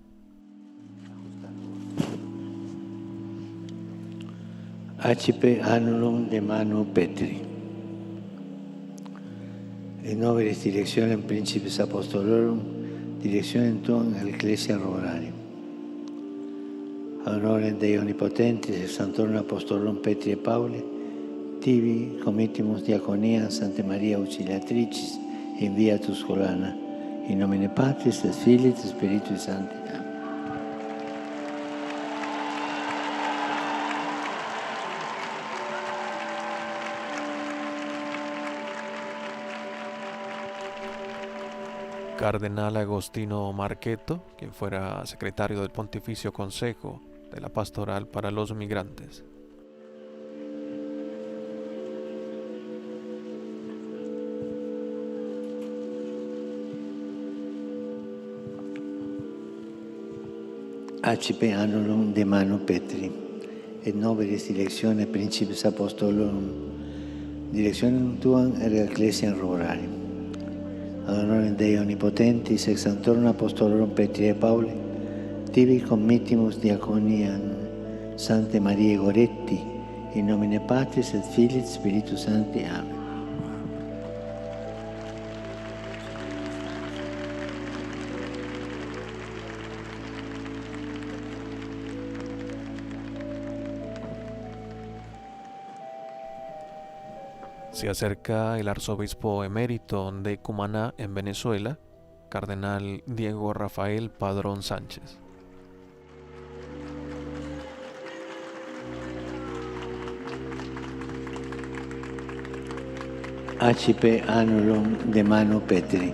Accipe annullum de mano Petri. Et novelis directionem Principes Apostolorum, directionem tuam Ecclesiam Robarari. Ad honorem Dei Omnipotentis et Sanctorum Apostolorum Petri et Pauli, tibi committimus diaconiam Sancte Maria Auxiliatricis in via Tuscolana, in nomine Patris et Filii et Spiritui Sancti. Amen. Cardenal Agostino Marqueto, quien fuera secretario del Pontificio Consejo de la Pastoral para los Migrantes. Accipe annulum de manu Petri, et nobilis directione principis apostolorum, directionem tuam erga ecclesiam roborarium. Ad honorem Dei omnipotentis, ex sanctorum apostolorum Petri et Pauli, tibi committimus diaconiam Sancte Mariae Goretti, in nomine Patris et Filii et Spiritus Sancti. Amen. Se acerca el arzobispo emérito de Cumaná, en Venezuela, cardenal Diego Rafael Padrón Sánchez. Accipe annulum de manu Petri,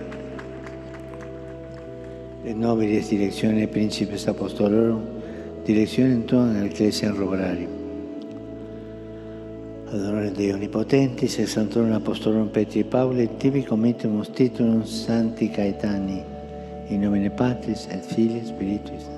et nobilis directione principis apostolorum, directionem tuam ecclesiam roborarium. Ad honorem Dei omnipotentis, ex sanctorum apostolorum Petri et Pauli, tibi committimus titulum Sancti Caetani, in nomine Patris et Filii et Spiritus Sancti.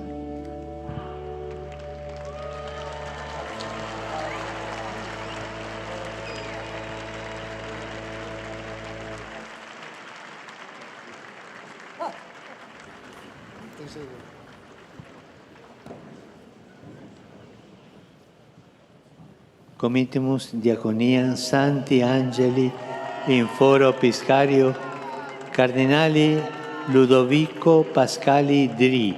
Committimus diaconiam Santi Angeli in foro Piscario, Cardinali Ludovico Pascali Dri,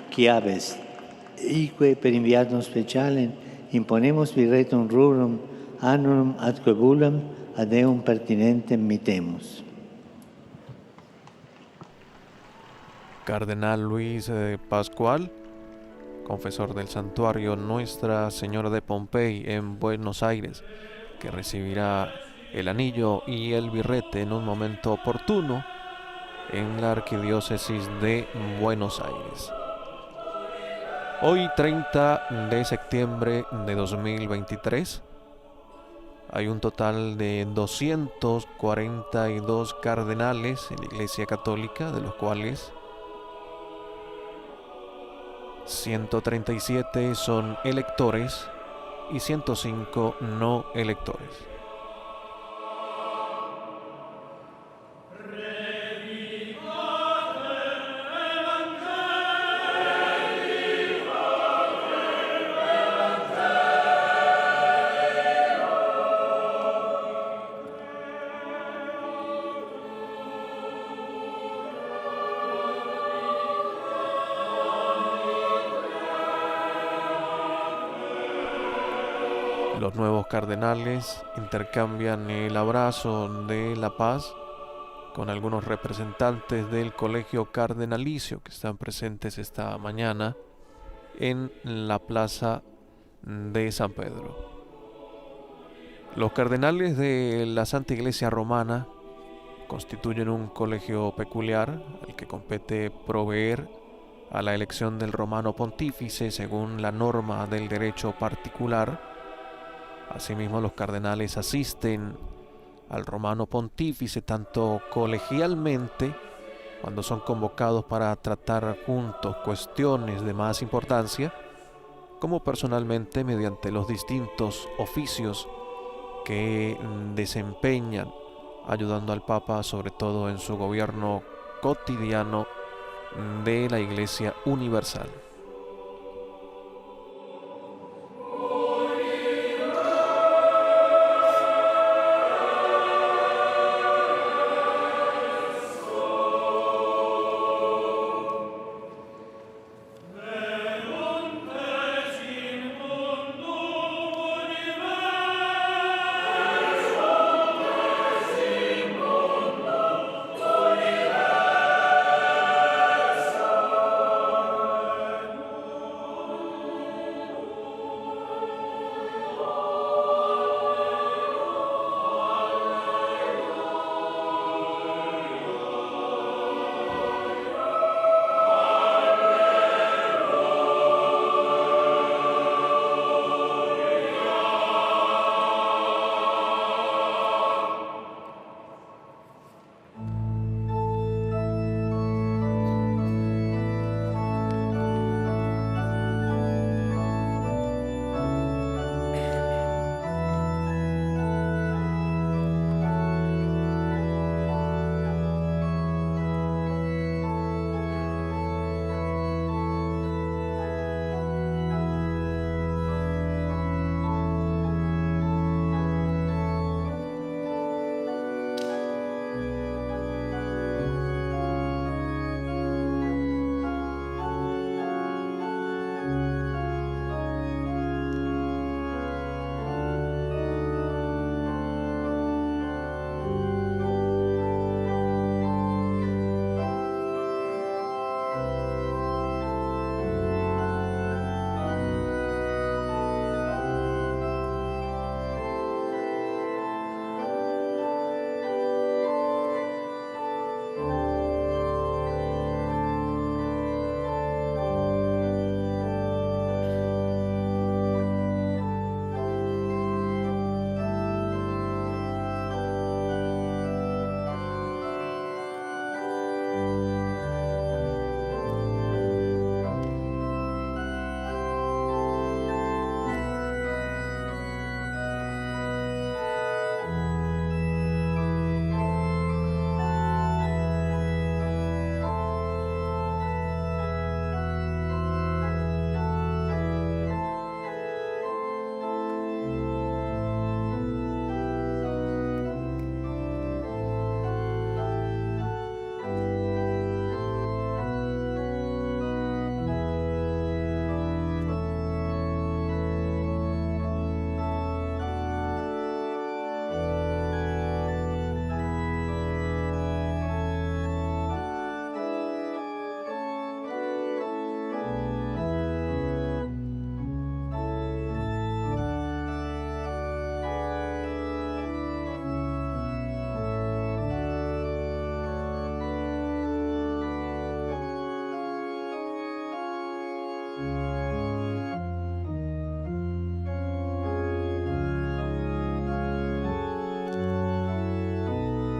Chiaves, ique per inviatum specialem imponemus virretum rurum annulum ad coebulam ad eum pertinentem mittemus. Cardenal Luis Pascual, confesor del santuario Nuestra Señora de Pompey en Buenos Aires, que recibirá el anillo y el birrete en un momento oportuno en la Arquidiócesis de Buenos Aires. Hoy, 30 de septiembre de 2023, hay un total de 242 cardenales en la Iglesia Católica, de los cuales 137 son electores y 105 no electores. Los nuevos cardenales intercambian el abrazo de la paz con algunos representantes del colegio cardenalicio que están presentes esta mañana en la plaza de San Pedro. Los cardenales de la Santa Iglesia Romana constituyen un colegio peculiar al que compete proveer a la elección del romano pontífice según la norma del derecho particular. Asimismo, los cardenales asisten al romano pontífice tanto colegialmente, cuando son convocados para tratar juntos cuestiones de más importancia, como personalmente mediante los distintos oficios que desempeñan, ayudando al Papa sobre todo en su gobierno cotidiano de la Iglesia Universal.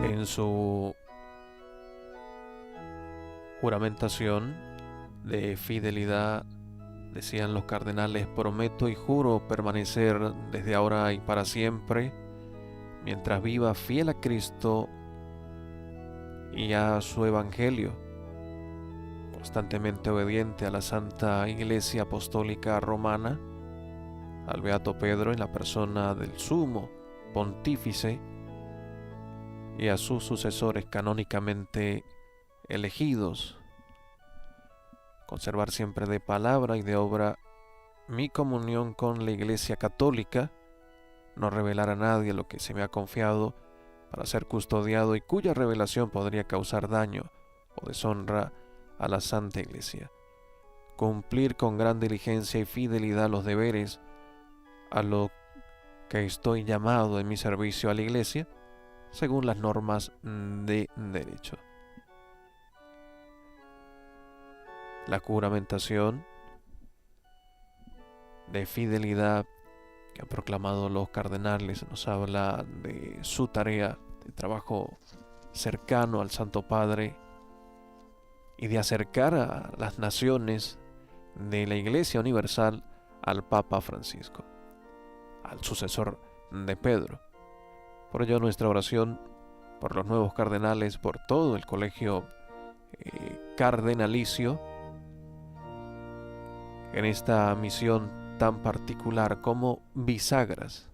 En su juramentación de fidelidad decían los cardenales: prometo y juro permanecer desde ahora y para siempre, mientras viva, fiel a Cristo y a su Evangelio, constantemente obediente a la Santa Iglesia Apostólica Romana, al Beato Pedro en la persona del Sumo Pontífice y a sus sucesores canónicamente elegidos, conservar siempre de palabra y de obra mi comunión con la Iglesia Católica, no revelar a nadie lo que se me ha confiado para ser custodiado y cuya revelación podría causar daño o deshonra a la Santa Iglesia, cumplir con gran diligencia y fidelidad los deberes a lo que estoy llamado en mi servicio a la Iglesia, según las normas de derecho. La juramentación de fidelidad que han proclamado los cardenales nos habla de su tarea de trabajo cercano al Santo Padre y de acercar a las naciones de la Iglesia Universal al Papa Francisco, al sucesor de Pedro. Por ello, nuestra oración por los nuevos cardenales, por todo el colegio cardenalicio, en esta misión tan particular como bisagras.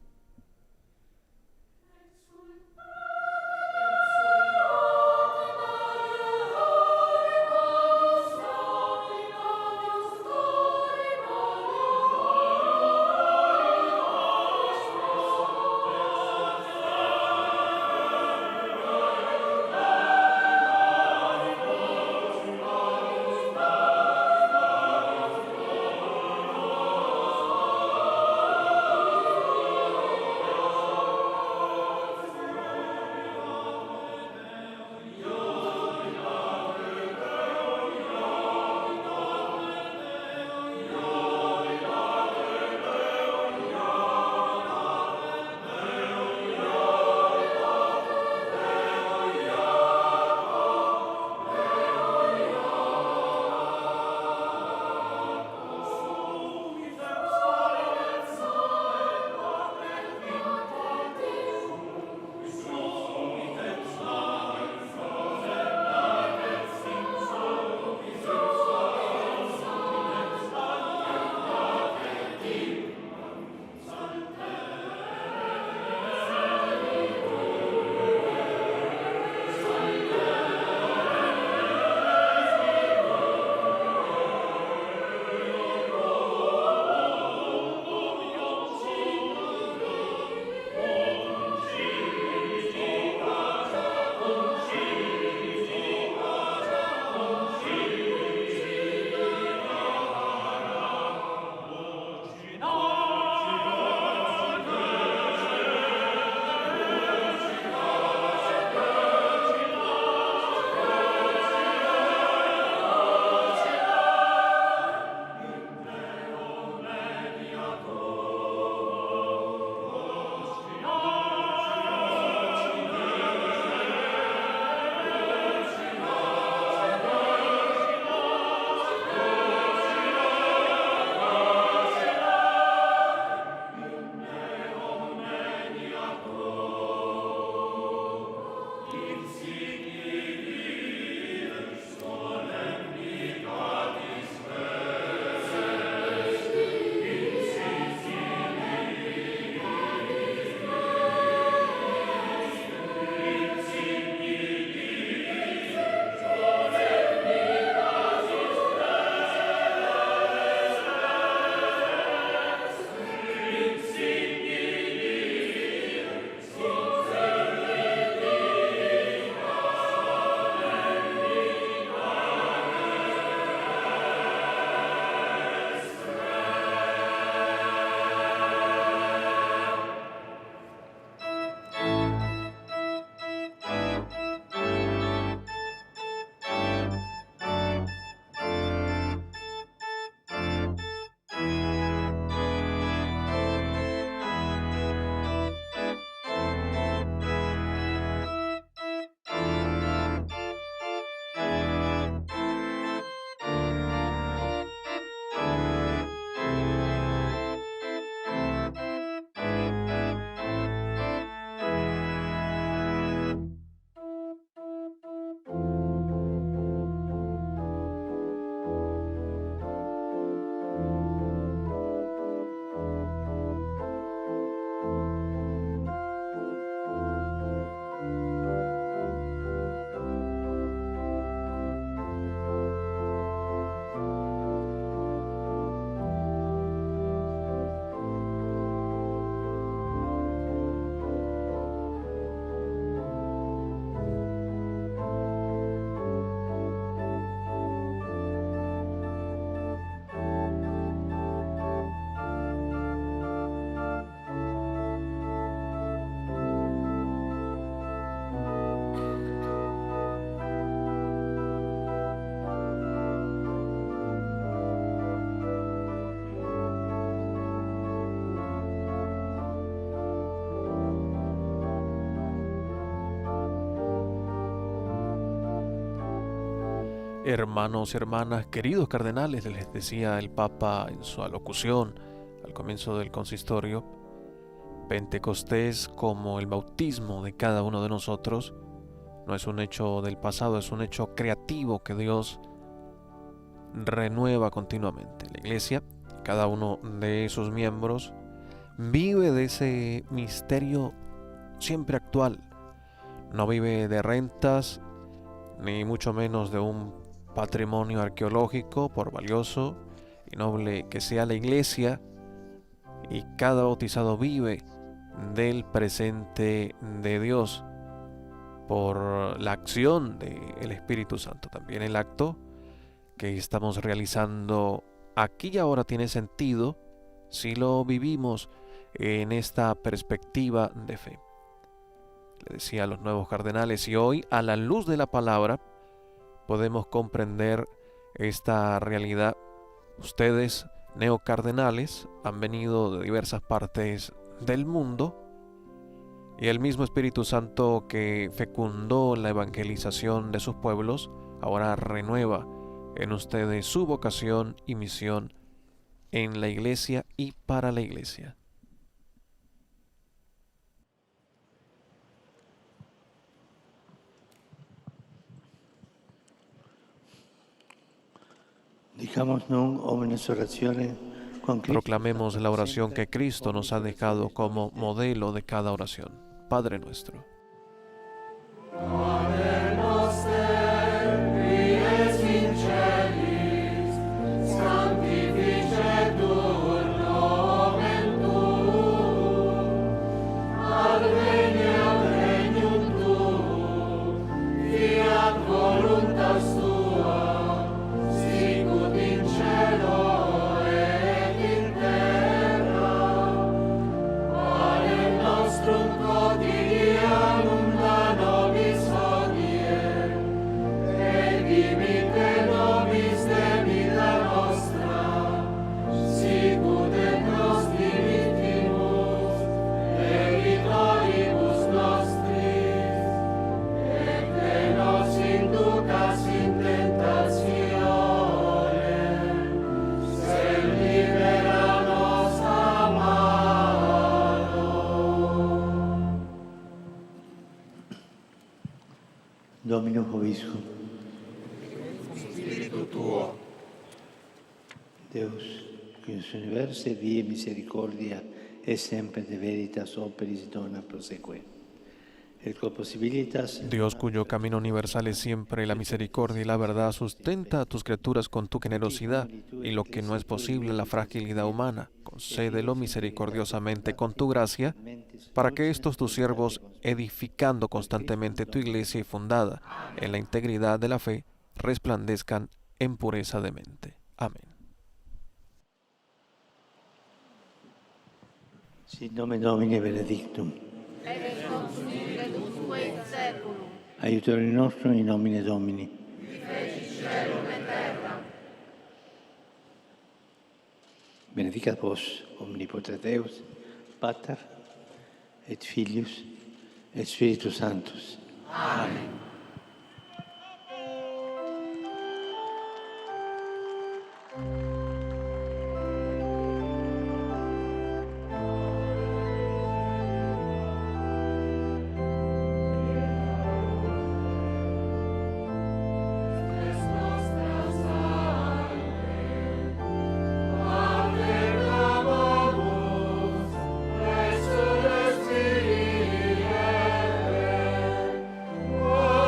Hermanos y hermanas, queridos cardenales, les decía el Papa en su alocución al comienzo del consistorio, Pentecostés, como el bautismo de cada uno de nosotros, no es un hecho del pasado, es un hecho creativo que Dios renueva continuamente. La Iglesia, cada uno de sus miembros, vive de ese misterio siempre actual. No vive de rentas, ni mucho menos de un patrimonio arqueológico, por valioso y noble que sea la Iglesia, y cada bautizado vive del presente de Dios por la acción del Espíritu Santo. También el acto que estamos realizando aquí y ahora tiene sentido si lo vivimos en esta perspectiva de fe. Le decía a los nuevos cardenales, y hoy, a la luz de la palabra, podemos comprender esta realidad. Ustedes, neocardenales, han venido de diversas partes del mundo, y el mismo Espíritu Santo que fecundó la evangelización de sus pueblos, ahora renueva en ustedes su vocación y misión en la Iglesia y para la Iglesia. Proclamemos la oración que Cristo nos ha dejado como modelo de cada oración. Padre nuestro. Domino Vobiscum. Spiritu tuo. Deus, qui in universe vie misericordia e sempre de veritas operis dona prosegue. Dios, cuyo camino universal es siempre la misericordia y la verdad, sustenta a tus criaturas con tu generosidad, y lo que no es posible, la fragilidad humana, concédelo misericordiosamente con tu gracia, para que estos tus siervos, edificando constantemente tu iglesia y fundada en la integridad de la fe, resplandezcan en pureza de mente. Amén. Sit nomen Domini benedictum. Aiutorium nostrum in nomine Domini. Benedicat vos, omnipotens Deus, Pater, et Filius, et Spiritus Sanctus. Amen. Oh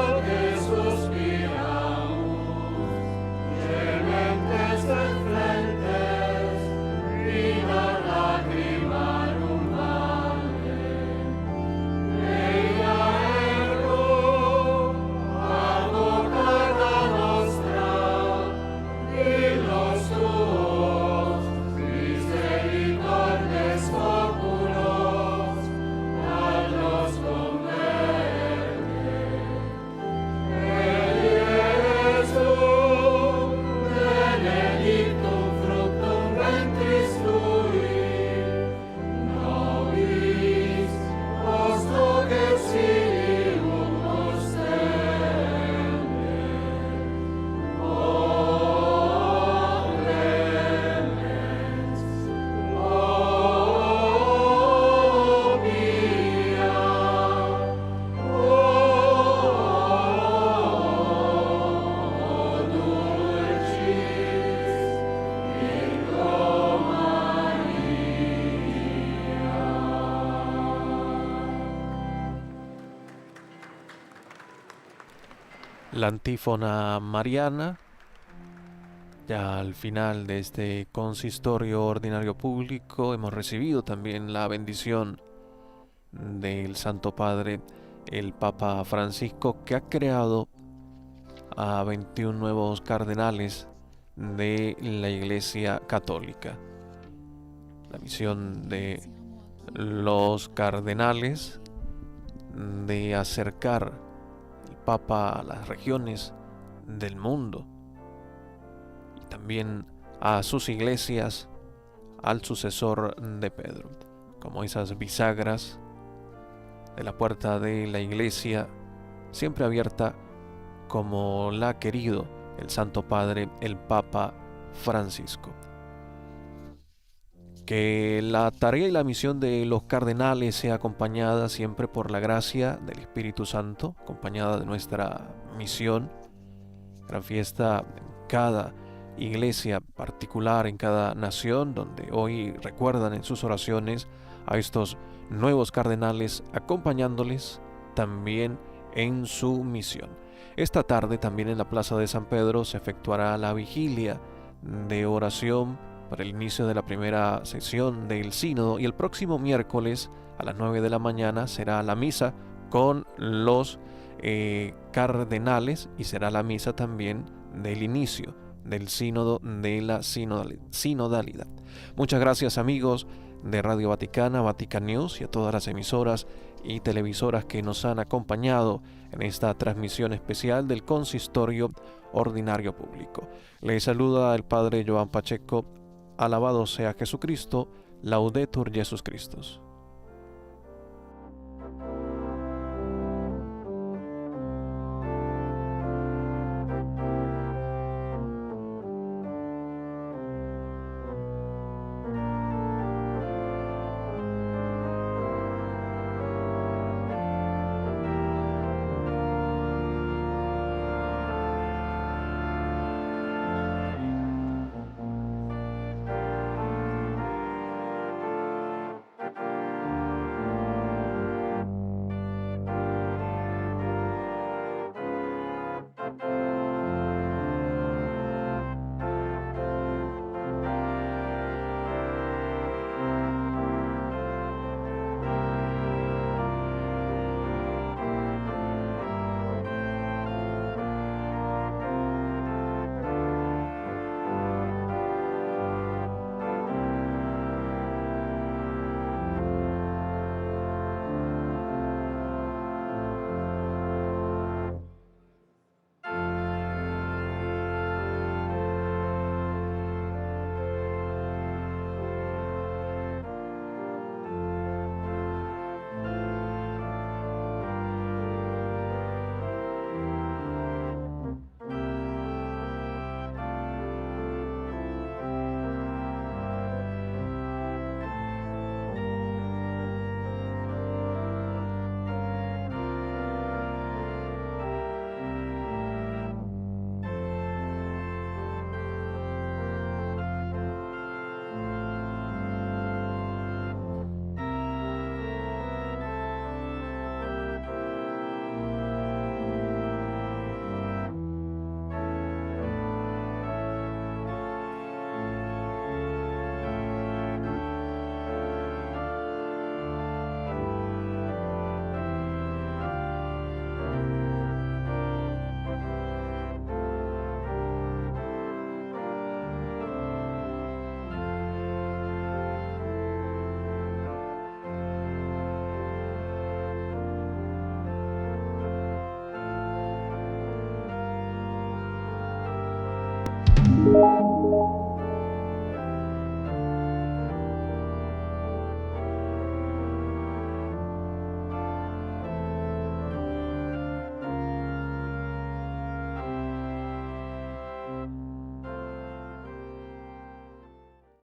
la antífona mariana. Ya al final de este consistorio ordinario público hemos recibido también la bendición del Santo Padre, el Papa Francisco, que ha creado a 21 nuevos cardenales de la Iglesia Católica. La misión de los cardenales de acercar el Papa a las regiones del mundo y también a sus iglesias, al sucesor de Pedro, como esas bisagras de la puerta de la iglesia, siempre abierta como la ha querido el Santo Padre, el Papa Francisco. Que la tarea y la misión de los cardenales sea acompañada siempre por la gracia del Espíritu Santo, acompañada de nuestra misión, gran fiesta en cada iglesia particular, en cada nación, donde hoy recuerdan en sus oraciones a estos nuevos cardenales, acompañándoles también en su misión. Esta tarde también en la Plaza de San Pedro se efectuará la vigilia de oración para el inicio de la primera sesión del sínodo, y el próximo miércoles a las 9 de la mañana será la misa con los cardenales, y será la misa también del inicio del sínodo, de la sinodalidad. Muchas gracias, amigos de Radio Vaticana, Vatican News, y a todas las emisoras y televisoras que nos han acompañado en esta transmisión especial del Consistorio Ordinario Público. Les saluda el Padre Joan Pacheco. Alabado sea Jesucristo. Laudetur Jesus Christus.